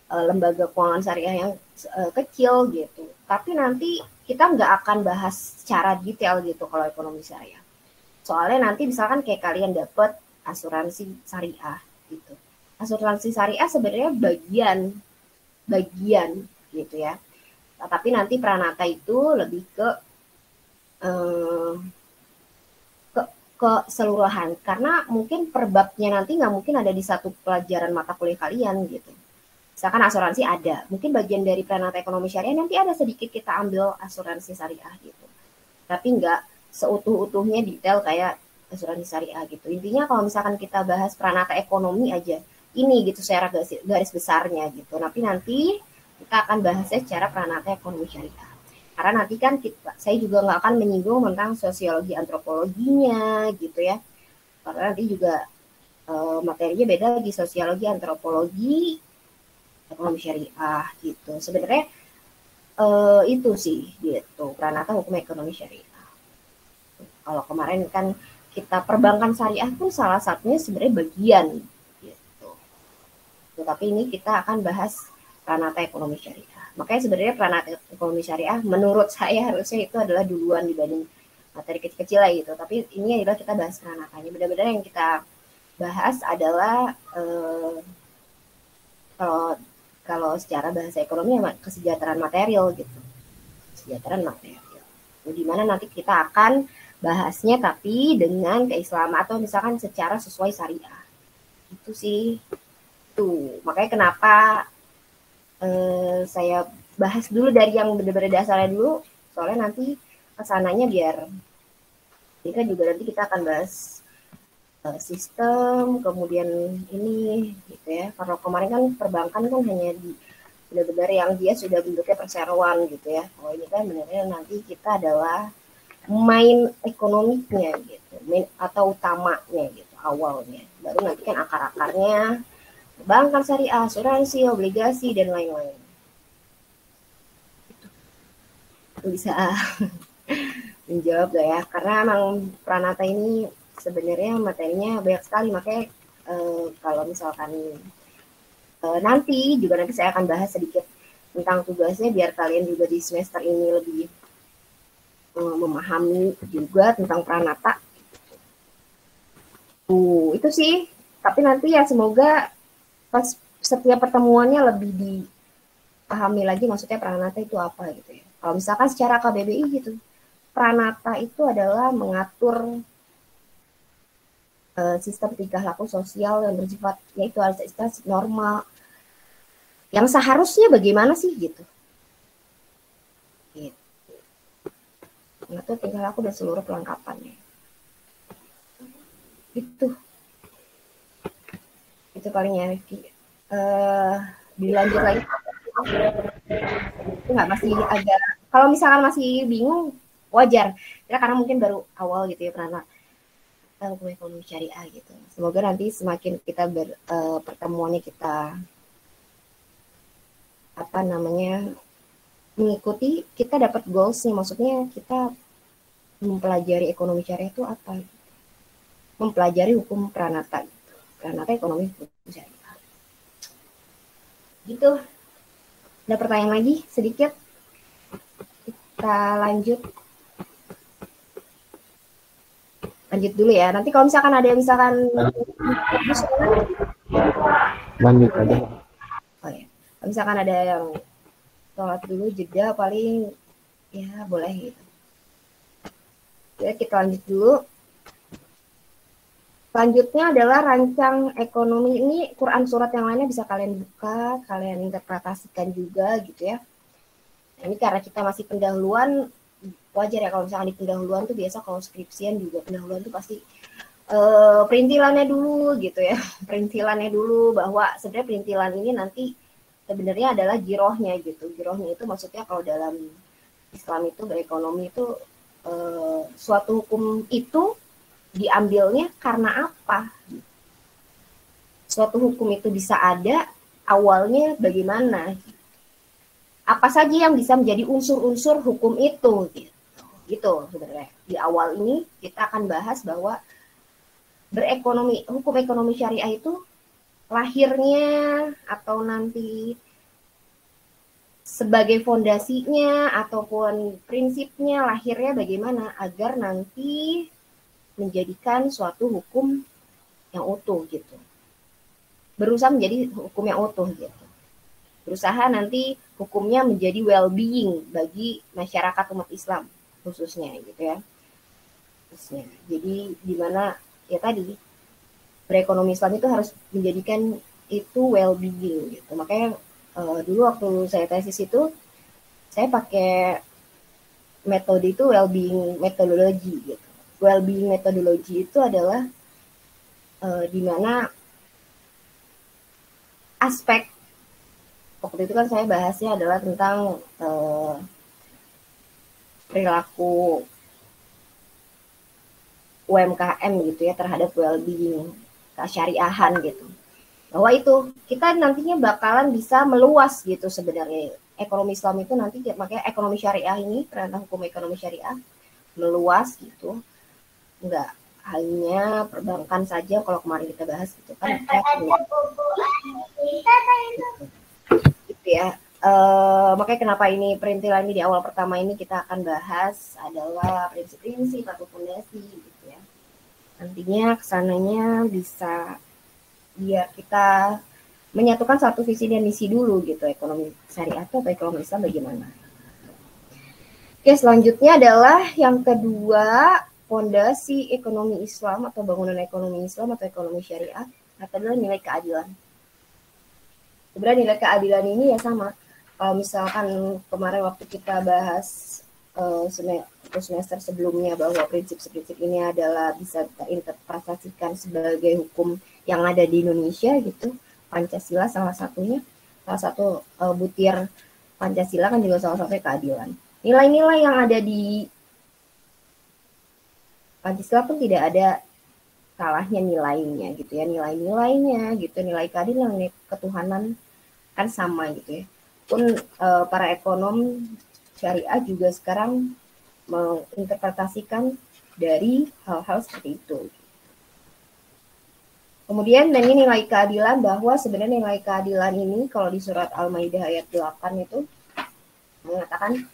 lembaga keuangan syariah yang kecil gitu. Tapi nanti kita nggak akan bahas secara detail gitu kalau ekonomi syariah. Soalnya nanti misalkan kayak kalian dapat asuransi syariah gitu. Asuransi syariah sebenarnya bagian gitu ya. Nah, tapi nanti Pranata itu lebih ke keseluruhan, karena mungkin perbabnya nanti nggak mungkin ada di satu pelajaran mata kuliah kalian gitu. Misalkan asuransi ada, mungkin bagian dari Pranata Ekonomi Syariah nanti ada sedikit kita ambil asuransi syariah gitu, tapi nggak seutuh-utuhnya detail kayak asuransi syariah gitu. Intinya kalau misalkan kita bahas Pranata Ekonomi aja ini gitu secara garis besarnya gitu, tapi nanti kita akan bahasnya secara Pranata Ekonomi Syariah. Karena nanti kan saya juga nggak akan menyinggung tentang sosiologi antropologinya gitu ya. Karena nanti juga materinya beda lagi, sosiologi, antropologi, ekonomi syariah gitu. Sebenarnya itu sih gitu, Pranata Hukum Ekonomi Syariah. Kalau kemarin kan kita perbankan syariah pun salah satunya sebenarnya bagian gitu. Tapi ini kita akan bahas Pranata Ekonomi Syariah. Makanya sebenarnya Pranata Ekonomi Syariah menurut saya harusnya itu adalah duluan dibanding materi kecil-kecil lah gitu. Tapi ini adalah kita bahas Pranatanya. Benar-benar yang kita bahas adalah kalau secara bahasa ekonomi kesejahteraan material gitu. Kesejahteraan material. Di mana nanti kita akan bahasnya tapi dengan keislaman atau misalkan secara sesuai syariah. Itu sih. Tuh, makanya kenapa saya bahas dulu dari yang benar-benar dasarnya dulu, soalnya nanti kesananya biar kita juga nanti kita akan bahas sistem, kemudian ini gitu ya. Kalau kemarin kan perbankan kan hanya di benar-benar yang dia sudah bentuknya perseroan gitu ya. Kalau ini kan benar-benar nanti kita adalah main ekonomiknya gitu, main atau utamanya gitu, awalnya. Baru nanti kan akar-akarnya perbankan syariah, asuransi, obligasi, dan lain-lain. Bisa menjawab gak ya? Karena emang Pranata ini sebenarnya materinya banyak sekali, makanya kalau misalkan nanti saya akan bahas sedikit tentang tugasnya biar kalian juga di semester ini lebih memahami juga tentang Pranata. Itu sih. Tapi nanti ya semoga pas setiap pertemuannya lebih dipahami lagi maksudnya Pranata itu apa gitu ya. Kalau misalkan secara KBBI gitu, Pranata itu adalah mengatur sistem tingkah laku sosial yang bersifat yaitu harus normal. Yang seharusnya bagaimana sih gitu. Mengatur tingkah laku dan seluruh perlengkapannya. Itu paling ya Rifki. Dilanjut lagi. Itu nggak masih agak, kalau misalkan masih bingung wajar. Karena mungkin baru awal gitu ya Pranata Hukum Ekonomi Syariah gitu. Semoga nanti semakin kita pertemuannya kita mengikuti, kita dapat goals-nya, maksudnya kita mempelajari ekonomi syariah itu apa? Mempelajari hukum Pranata gitu. Pranata Ekonomi Hukum Syariah. Gitu. Ada pertanyaan lagi sedikit? Kita lanjut dulu ya. Nanti kalau misalkan ada yang lanjut aja. Oh ya. Kalau misalkan ada yang sholat dulu jeda paling ya boleh gitu. Ya, kita lanjut dulu. Selanjutnya adalah rancang ekonomi. Ini Quran surat yang lainnya bisa kalian buka, kalian interpretasikan juga gitu ya. Ini karena kita masih pendahuluan, wajar ya kalau misalkan di pendahuluan tuh biasa kalau skripsian juga pendahuluan tuh pasti perintilannya dulu gitu ya. Perintilannya dulu bahwa sebenarnya perintilan ini nanti sebenarnya adalah girohnya gitu. Girohnya itu maksudnya kalau dalam Islam itu berekonomi itu suatu hukum itu diambilnya karena apa? Suatu hukum itu bisa ada awalnya bagaimana? Apa saja yang bisa menjadi unsur-unsur hukum itu? Gitu sebenarnya. Di awal ini kita akan bahas bahwa hukum ekonomi syariah itu lahirnya atau nanti sebagai fondasinya ataupun prinsipnya lahirnya bagaimana agar nanti menjadikan suatu hukum yang utuh gitu. Berusaha menjadi hukum yang utuh gitu. Berusaha nanti hukumnya menjadi well-being bagi masyarakat umat Islam khususnya gitu ya. Khususnya. Jadi di mana ya tadi berekonomi Islam itu harus menjadikan itu well-being gitu. Makanya dulu waktu saya tesis itu saya pakai metode itu well-being methodology gitu. Well-being methodology itu adalah di mana aspek waktu itu kan saya bahasnya adalah tentang perilaku UMKM gitu ya terhadap well-being kesyariahan gitu. Bahwa itu kita nantinya bakalan bisa meluas gitu sebenarnya. Ekonomi Islam itu nanti makanya ekonomi syariah ini, tentang hukum ekonomi syariah meluas gitu. Enggak hanya perbankan saja kalau kemarin kita bahas gitu kan. Gitu ya. Makanya kenapa ini perintilan ini di awal pertama ini kita akan bahas adalah prinsip-prinsip atau fondasi gitu ya. Nantinya kesananya bisa biar kita menyatukan satu visi dan misi dulu gitu, ekonomi syariah atau ekonomi Islam bagaimana. Oke, selanjutnya adalah yang kedua, fondasi ekonomi Islam atau bangunan ekonomi Islam atau ekonomi syariah adalah nilai keadilan. Sebenarnya nilai keadilan ini ya sama. Kalau misalkan kemarin waktu kita bahas semester sebelumnya bahwa prinsip-prinsip ini adalah bisa diinterpretasikan sebagai hukum yang ada di Indonesia gitu. Pancasila salah satunya, salah satu butir Pancasila kan juga salah satunya keadilan. Nilai-nilai yang ada di Pancasila pun tidak ada salahnya nilainya gitu ya, nilai-nilainya gitu, nilai keadilan, nilai ketuhanan kan sama gitu ya. Pun para ekonom syariah juga sekarang menginterpretasikan dari hal-hal seperti itu. Kemudian dan ini nilai keadilan bahwa sebenarnya nilai keadilan ini kalau di surat Al-Maidah ayat 8 itu mengatakan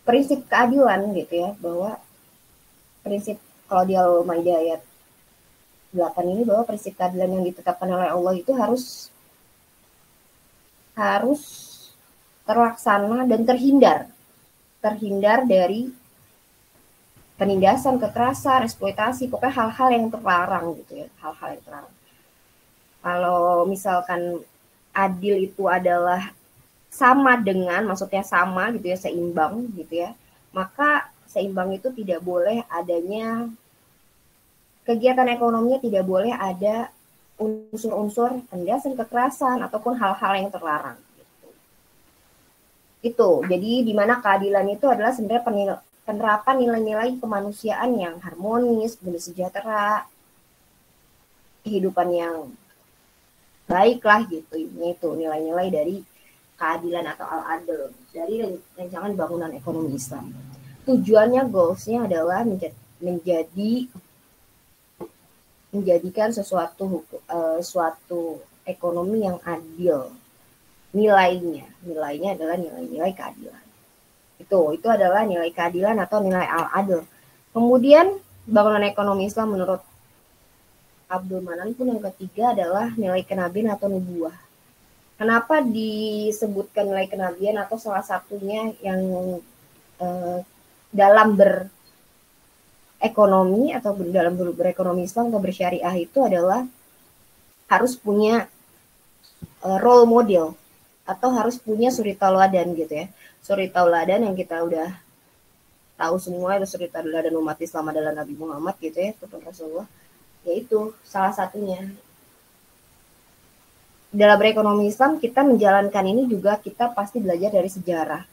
prinsip keadilan gitu ya, bahwa prinsip kalau di Al-Maidah ayat 8 ini bahwa prinsip keadilan yang ditetapkan oleh Allah itu harus terlaksana dan terhindar dari penindasan, kekerasan, eksploitasi, pokoknya hal-hal yang terlarang gitu ya, hal-hal yang terlarang. Kalau misalkan adil itu adalah sama dengan, maksudnya sama gitu ya, seimbang gitu ya, maka seimbang itu tidak boleh adanya kegiatan ekonominya, tidak boleh ada unsur-unsur penindasan, kekerasan, ataupun hal-hal yang terlarang. Gitu. Itu, jadi di mana keadilan itu adalah sebenarnya penerapan nilai-nilai kemanusiaan yang harmonis, sejahtera, kehidupan yang baik lah gitu. Ini itu nilai-nilai dari keadilan atau al-adl, dari rancangan bangunan ekonomi Islam. Tujuannya, goalsnya adalah menjadikan suatu ekonomi yang adil. Nilainya adalah nilai-nilai keadilan. Itu adalah nilai keadilan atau nilai al-adl. Kemudian bangunan ekonomi Islam menurut Abdul Manan pun yang ketiga adalah nilai kenabian atau nubuah. Kenapa disebutkan nilai kenabian atau salah satunya yang dalam berekonomi atau dalam berekonomi Islam atau bersyariah itu adalah harus punya role model atau harus punya suri tauladan gitu ya. Suri tauladan yang kita udah tahu semua itu suri tauladan umat Islam adalah Nabi Muhammad gitu ya, Tuhan Rasulullah. Yaitu salah satunya. Dalam berekonomi Islam kita menjalankan ini juga kita pasti belajar dari sejarah.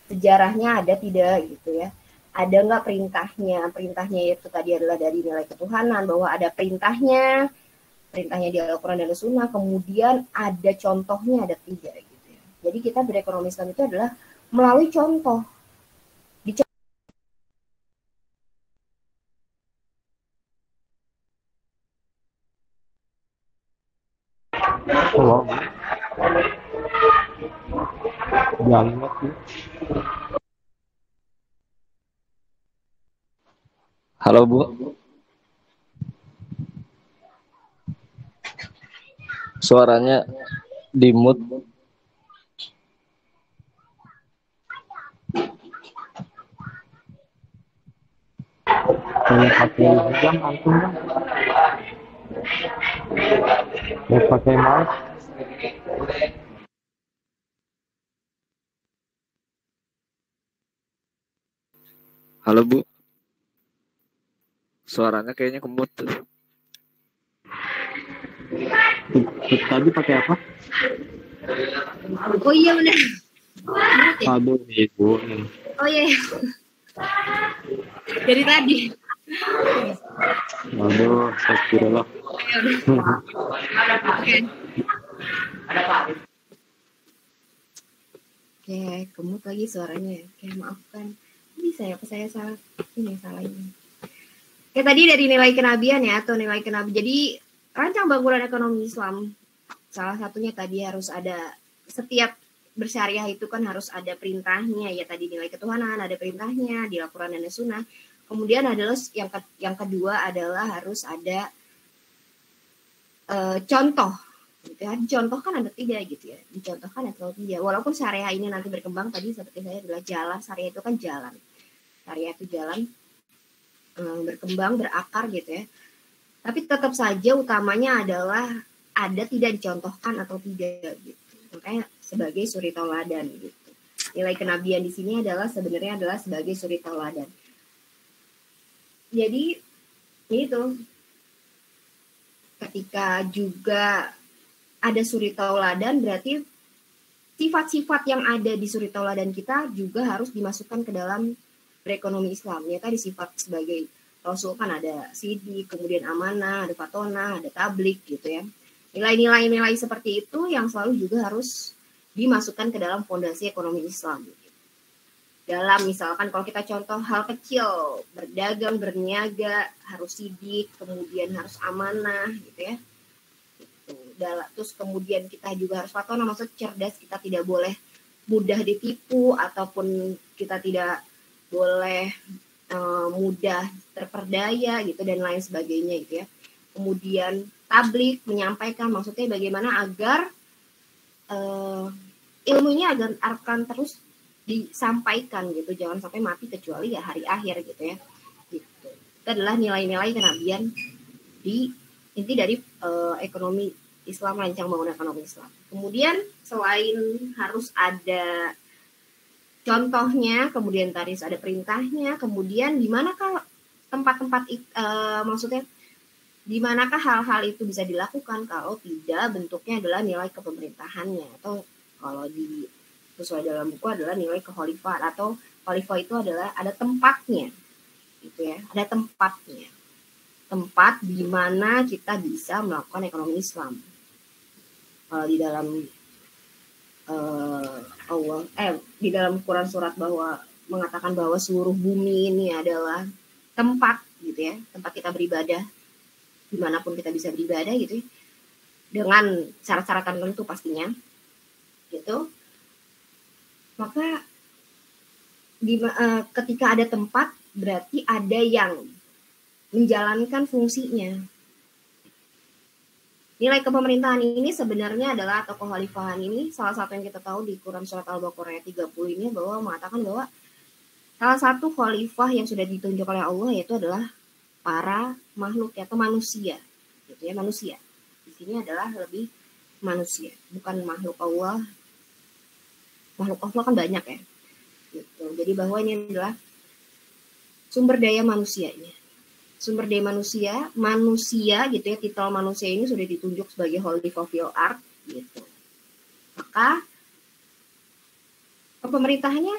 sejarahnya ada tidak gitu ya. Ada nggak perintahnya? Perintahnya itu tadi adalah dari nilai ketuhanan, bahwa ada perintahnya di Al-Quran dan Sunnah, kemudian ada contohnya, ada tidak gitu ya. Jadi kita berekonomi Islam itu adalah melalui contoh. Oh, banget sih. Halo Bu, suaranya di mute. Kalau pakai jam antum kan? Mau pakai mouse? Halo Bu, suaranya kayaknya kemut tuh. Tadi pakai apa? Oh iya benar. Aduh, ibu. Oh iya. Dari tadi. Aduh, astagfirullah. Oke, kemut lagi suaranya. Oke, maafkan. Bisa ya, saya salah. Ini salah ini. Oke, tadi dari nilai kenabian ya, atau nilai kenabi. Jadi, rancang bangunan ekonomi Islam, salah satunya tadi harus ada, setiap bersyariah itu kan harus ada perintahnya, ya tadi nilai ketuhanan, ada perintahnya di Al-Quran dan Sunnah. Kemudian adalah yang kedua adalah harus ada contoh. Gitu ya. Dicontohkan ada tidak gitu ya, dicontohkan atau tidak. Walaupun syariah ini nanti berkembang, tadi seperti saya adalah jalan, syariah itu kan jalan. Syariah itu jalan, berkembang, berakar gitu ya. Tapi tetap saja utamanya adalah ada tidak dicontohkan atau tidak gitu. Makanya sebagai suri tauladan gitu. Nilai kenabian di sini adalah sebenarnya adalah sebagai suri tauladan. Jadi itu ketika juga ada suri tauladan, berarti sifat-sifat yang ada di suri tauladan kita juga harus dimasukkan ke dalam berekonomi Islam. Ya tadi sifat sebagai Rasul kan ada sidik, kemudian amanah, ada fatonah, ada tablik gitu ya. Nilai-nilai seperti itu yang selalu juga harus dimasukkan ke dalam fondasi ekonomi Islam. Dalam misalkan kalau kita contoh hal kecil, berdagang, berniaga, harus sidik, kemudian harus amanah gitu ya. Terus kemudian kita juga harus fatonah, maksud cerdas, kita tidak boleh mudah ditipu ataupun kita tidak boleh mudah terperdaya gitu dan lain sebagainya gitu ya. Kemudian tablik, menyampaikan, maksudnya bagaimana agar ilmunya akan terus disampaikan gitu, jangan sampai mati kecuali ya hari akhir gitu ya. Gitu. Itu adalah nilai-nilai kenabian di inti dari ekonomi Islam, rancang bangunan ekonomi Islam. Kemudian selain harus ada contohnya, kemudian tadi ada perintahnya, kemudian di manakah tempat-tempat maksudnya di manakah hal-hal itu bisa dilakukan kalau tidak bentuknya adalah nilai kepemerintahannya, atau kalau di sesuai dalam buku adalah nilai kekhalifahan, atau khalifah itu adalah ada tempatnya gitu ya, ada tempatnya, tempat di mana kita bisa melakukan ekonomi Islam. Kalau di dalam di dalam Quran surat bahwa mengatakan bahwa seluruh bumi ini adalah tempat gitu ya, tempat kita beribadah, dimanapun kita bisa beribadah gitu ya, dengan syarat-syarat tertentu pastinya gitu. Maka ketika ada tempat berarti ada yang menjalankan fungsinya. Nilai kepemerintahan ini sebenarnya adalah, atau kekhalifahan ini, salah satu yang kita tahu di Quran surat Al-Baqarah ayat 30 ini bahwa mengatakan bahwa salah satu khalifah yang sudah ditunjuk oleh Allah yaitu adalah para makhluk atau manusia gitu ya, manusia. Di sini adalah lebih manusia, bukan makhluk Allah. Makhluk Allah kan banyak ya. Gitu. Jadi bahwa ini adalah sumber daya manusianya. Sumber daya manusia gitu ya, titel manusia ini sudah ditunjuk sebagai khalifah fil ard gitu. Maka pemerintahannya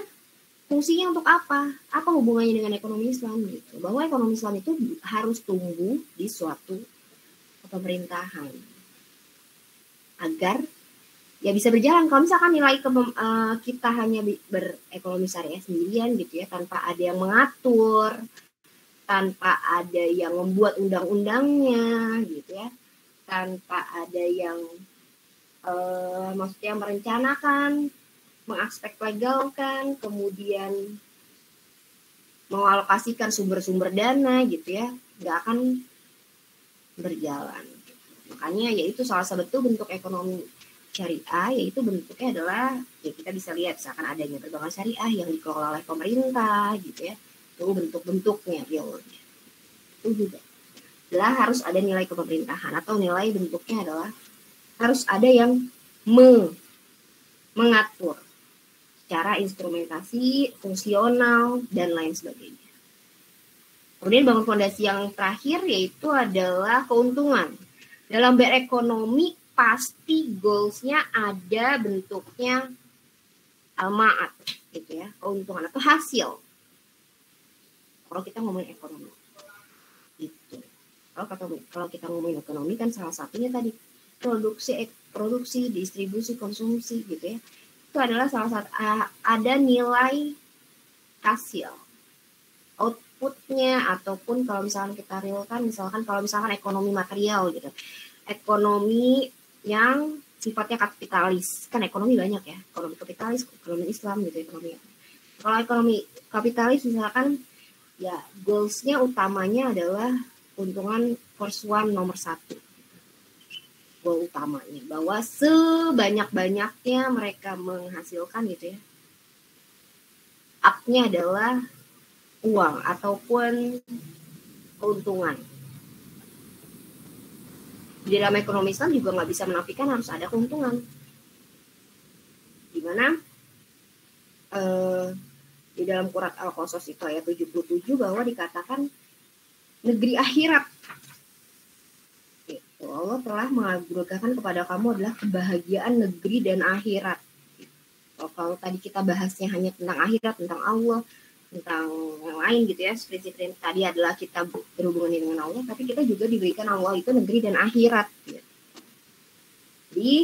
fungsinya untuk apa? Apa hubungannya dengan ekonomi Islam gitu? Bahwa ekonomi Islam itu harus tumbuh di suatu pemerintahan agar ya bisa berjalan. Kalau misalkan nilai kita hanya berekonomi syariah sendirian gitu ya, tanpa ada yang mengatur, tanpa ada yang membuat undang-undangnya gitu ya, tanpa ada yang maksudnya merencanakan, mengaspek legalkan, kemudian mengalokasikan sumber-sumber dana gitu ya, nggak akan berjalan. Makanya yaitu salah satu bentuk ekonomi syariah, yaitu bentuknya adalah ya kita bisa lihat misalkan adanya perbankan syariah yang dikelola oleh pemerintah gitu ya, itu bentuk-bentuknya realnya itu juga adalah harus ada nilai kepemerintahan, atau nilai bentuknya adalah harus ada yang mengatur secara instrumentasi, fungsional, dan lain sebagainya. Kemudian bangun fondasi yang terakhir yaitu adalah keuntungan. Dalam berekonomi pasti goals-nya ada bentuknya almaat gitu ya, keuntungan atau hasil. Kalau kita ngomongin ekonomi itu. Kalau kita ngomongin ekonomi kan salah satunya tadi produksi, distribusi, konsumsi gitu ya. Itu adalah salah satu ada nilai hasil, outputnya, ataupun kalau misalkan kita realkan, kalau misalkan ekonomi material gitu, ekonomi yang sifatnya kapitalis, kan ekonomi banyak ya, ekonomi kapitalis, ekonomi Islam gitu, kalau ekonomi kapitalis misalkan ya goals-nya utamanya adalah keuntungan first one nomor 1. Goal utamanya bahwa sebanyak-banyaknya mereka menghasilkan gitu ya, up-nya adalah uang ataupun keuntungan. Di dalam ekonomi Islam juga nggak bisa menafikan harus ada keuntungan. Dimana di dalam Quran Al-Qasas itu ayat 77 bahwa dikatakan negeri akhirat. Allah telah menganugerahkan kepada kamu adalah kebahagiaan negeri dan akhirat. Kalau tadi kita bahasnya hanya tentang akhirat, tentang Allah, tentang yang lain gitu ya, prinsip-prinsip tadi adalah kita berhubungan dengan Allah, tapi kita juga diberikan Allah itu negeri dan akhirat. Gitu. Jadi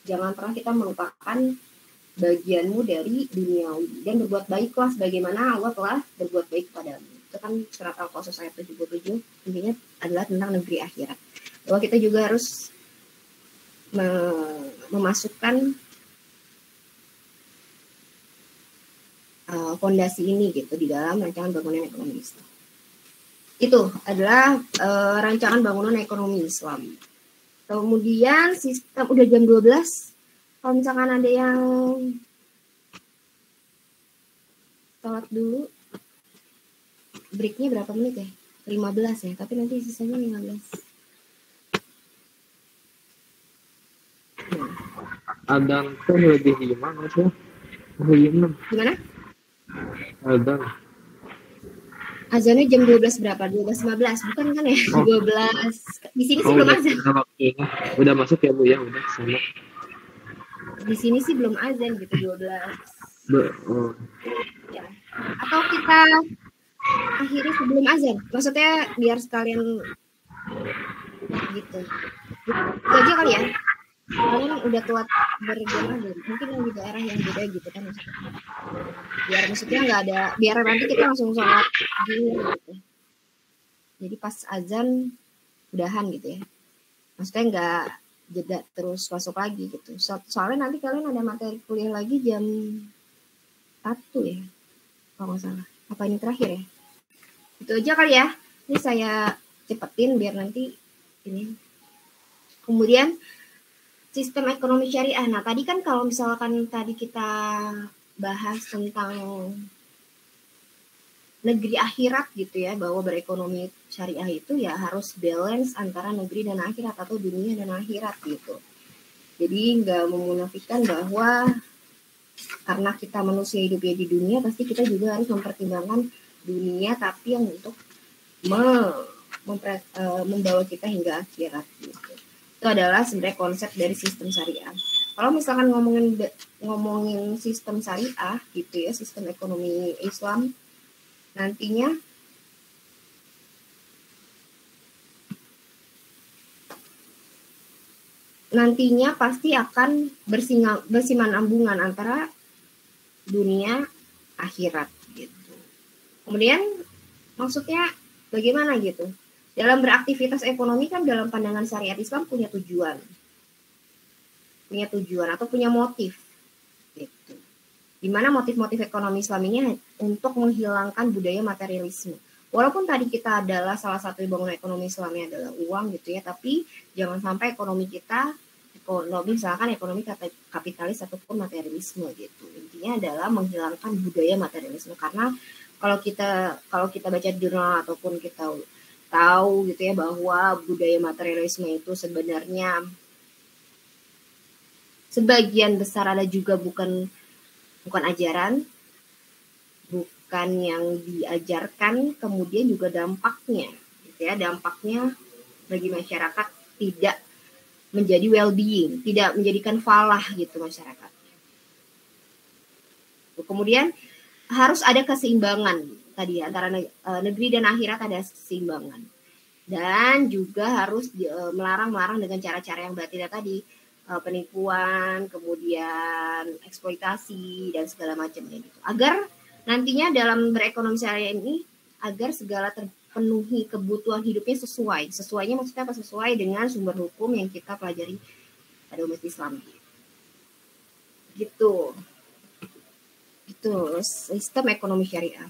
jangan pernah kita melupakan bagianmu dari duniawi dan berbuat baiklah sebagaimana Allah telah berbuat baik kepadamu. Itu kan surat Al-Qasas ayat 77, intinya adalah tentang negeri akhirat. Bahwa kita juga harus memasukkan fondasi ini gitu di dalam rancangan bangunan ekonomi Islam. Itu adalah rancangan bangunan ekonomi Islam. Kemudian sistem udah jam 12. Kalau misalkan ada yang sholat dulu, breaknya berapa menit ya? 15 ya, tapi nanti sisanya 15. Adang tuh lebih gimana sih? Lebih 6. Gimana? Adang. Azannya jam 12 berapa? 12.15, bukan kan ya? 12. Di sini sih belum azan. Udah masuk ya Bu ya, udah sana. Di sini sih belum azan gitu, 12. Ya. Atau kita akhiri sebelum azan. Maksudnya biar sekalian gitu. Itu aja kali ya. Kalian udah telat berjamaah, mungkin yang di daerah yang beda gitu kan maksudnya. Biar maksudnya nggak ada, biar nanti kita langsung sholat dulu gitu. Jadi pas azan udahan gitu ya. Maksudnya nggak jeda terus masuk lagi gitu. Soalnya nanti kalian ada materi kuliah lagi jam 1 ya. Kalau nggak salah. Apa ini terakhir ya? Itu aja kali ya. Ini saya cepetin biar nanti ini. Kemudian sistem ekonomi syariah. Nah, tadi kan kalau misalkan tadi kita bahas tentang negeri akhirat gitu ya, bahwa berekonomi syariah itu ya harus balance antara negeri dan akhirat atau dunia dan akhirat gitu. Jadi nggak memunafikan bahwa karena kita manusia hidupnya di dunia, pasti kita juga harus mempertimbangkan dunia, tapi yang untuk membawa kita hingga akhirat gitu. Itu adalah sebenarnya konsep dari sistem syariah. Kalau misalkan ngomongin sistem syariah gitu ya, sistem ekonomi Islam nantinya pasti akan bersiman-ambungan antara dunia akhirat gitu. Kemudian maksudnya bagaimana gitu? Dalam beraktivitas ekonomi kan dalam pandangan syariat Islam punya tujuan atau punya motif gitu. Dimana motif-motif ekonomi Islam ini untuk menghilangkan budaya materialisme. Walaupun tadi kita adalah salah satu bangunan ekonomi Islamnya adalah uang gitu ya, tapi jangan sampai ekonomi kita misalkan ekonomi kapitalis ataupun materialisme gitu. Intinya adalah menghilangkan budaya materialisme, karena kalau kita baca jurnal ataupun kita tahu gitu ya bahwa budaya materialisme itu sebenarnya sebagian besar ada juga bukan ajaran, bukan yang diajarkan, kemudian juga dampaknya gitu ya, dampaknya bagi masyarakat tidak menjadi well-being, tidak menjadikan falah gitu masyarakat. Kemudian harus ada keseimbangan tadi antara negeri dan akhirat, ada keseimbangan. Dan juga harus melarang dengan cara-cara yang batil tadi, penipuan, kemudian eksploitasi dan segala macamnya gitu. Agar nantinya dalam berekonomi syariah ini agar segala terpenuhi kebutuhan hidupnya sesuainya maksudnya apa? Sesuai dengan sumber hukum yang kita pelajari pada umat Islam gitu. Itu sistem ekonomi syariah.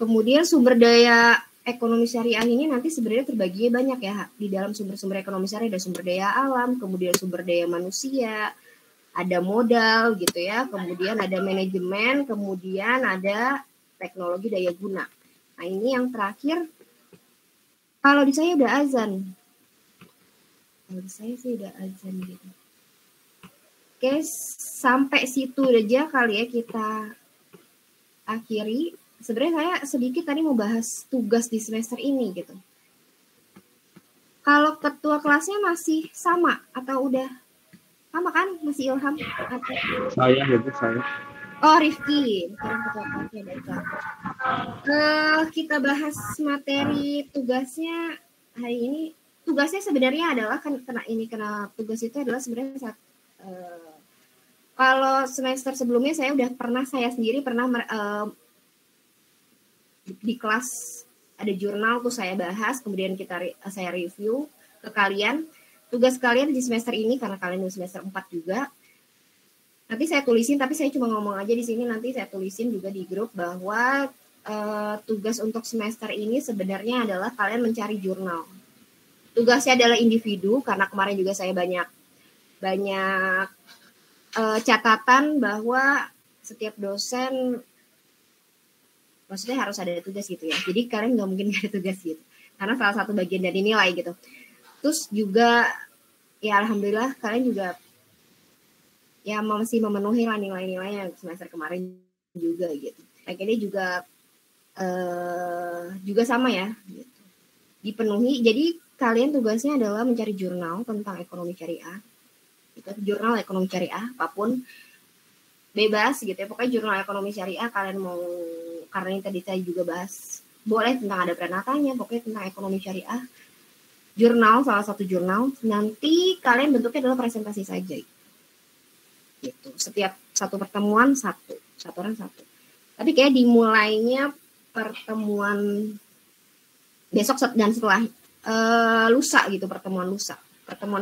Kemudian sumber daya ekonomi syariah ini nanti sebenarnya terbagi banyak ya. Di dalam sumber-sumber ekonomi syariah ada sumber daya alam, kemudian sumber daya manusia, ada modal gitu ya, kemudian ada manajemen, kemudian ada teknologi daya guna. Nah ini yang terakhir, kalau di saya udah azan. Kalau di saya sih udah azan gitu. Oke, sampai situ aja kali ya kita akhiri. Sebenarnya saya sedikit tadi mau bahas tugas di semester ini gitu. Kalau ketua kelasnya masih sama atau udah sama kan? Masih Ilham? Atau... Saya. Oh, Rifki. Bukan ketua kelasnya, baiklah. Kita bahas materi tugasnya hari ini. Tugasnya sebenarnya adalah kena tugas itu adalah sebenarnya kalau semester sebelumnya saya sendiri pernah di kelas ada jurnal tuh saya bahas, kemudian saya review ke kalian. Tugas kalian di semester ini karena kalian di semester 4 juga. Nanti saya tulisin, tapi saya cuma ngomong aja di sini, nanti saya tulisin juga di grup bahwa tugas untuk semester ini sebenarnya adalah kalian mencari jurnal. Tugasnya adalah individu karena kemarin juga saya banyak catatan bahwa setiap dosen maksudnya harus ada tugas gitu ya. Jadi kalian nggak mungkin nggak ada tugas gitu. Karena salah satu bagian dari nilai gitu. Terus juga ya alhamdulillah kalian juga ya masih memenuhi lah nilai-nilai yang semester kemarin juga gitu. Akhirnya juga sama ya gitu. Dipenuhi. Jadi kalian tugasnya adalah mencari jurnal tentang ekonomi syariah. Itu jurnal ekonomi syariah apapun bebas gitu ya. Pokoknya jurnal ekonomi syariah kalian mau, karena ini tadi saya juga bahas, boleh tentang ada pranatanya, pokoknya tentang ekonomi syariah. Jurnal, salah satu jurnal, nanti kalian bentuknya adalah presentasi saja. Gitu. Setiap satu pertemuan satu orang satu. Tapi kayak dimulainya pertemuan besok dan setelah lusa gitu, pertemuan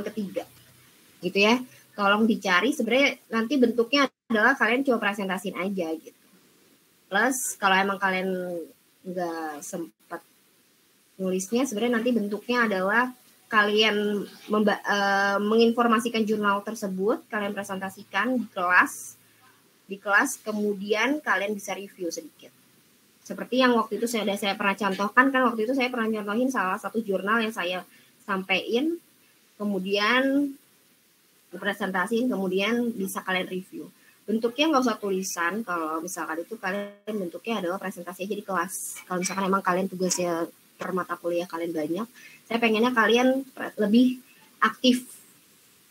ketiga. Gitu ya. Tolong dicari, sebenarnya nanti bentuknya adalah kalian cuma presentasiin aja gitu. Plus kalau emang kalian nggak sempat nulisnya, sebenarnya nanti bentuknya adalah kalian menginformasikan jurnal tersebut, kalian presentasikan di kelas, kemudian kalian bisa review sedikit. Seperti yang waktu itu saya pernah contohkan kan, waktu itu saya pernah contohin salah satu jurnal yang saya sampaikan, kemudian presentasiin, kemudian bisa kalian review. Bentuknya nggak usah tulisan, kalau misalkan itu kalian bentuknya adalah presentasi aja di kelas. Kalau misalkan emang kalian tugasnya per mata kuliah kalian banyak, saya pengennya kalian lebih aktif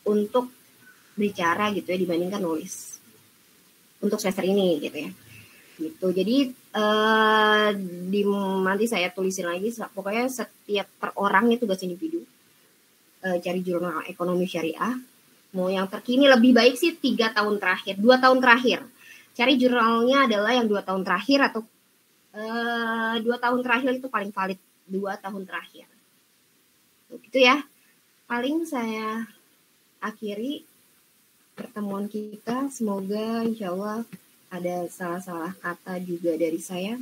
untuk bicara gitu ya dibandingkan nulis untuk semester ini gitu ya. Gitu. Jadi nanti saya tulisin lagi, pokoknya setiap per orang itu tugas individu cari jurnal ekonomi syariah. Mau yang terkini lebih baik sih 3 tahun terakhir, 2 tahun terakhir. Cari jurnalnya adalah yang 2 tahun terakhir atau 2 tahun terakhir itu paling valid, 2 tahun terakhir. Gitu ya. Paling saya akhiri pertemuan kita. Semoga insya Allah ada salah-salah kata juga dari saya.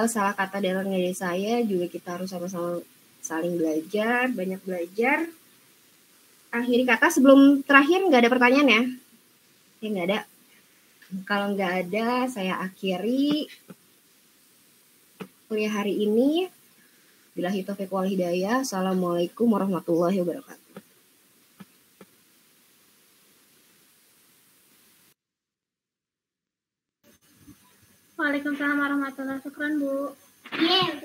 Salah kata dari saya juga kita harus sama-sama saling belajar, banyak belajar. Akhiri kata sebelum terakhir nggak ada pertanyaan ya? Ya nggak ada. Kalau nggak ada, saya akhiri kuliah hari ini. Billahi taufiq wal hidayah. Assalamualaikum warahmatullahi wabarakatuh. Waalaikumsalam warahmatullahi wabarakatuh, Bu.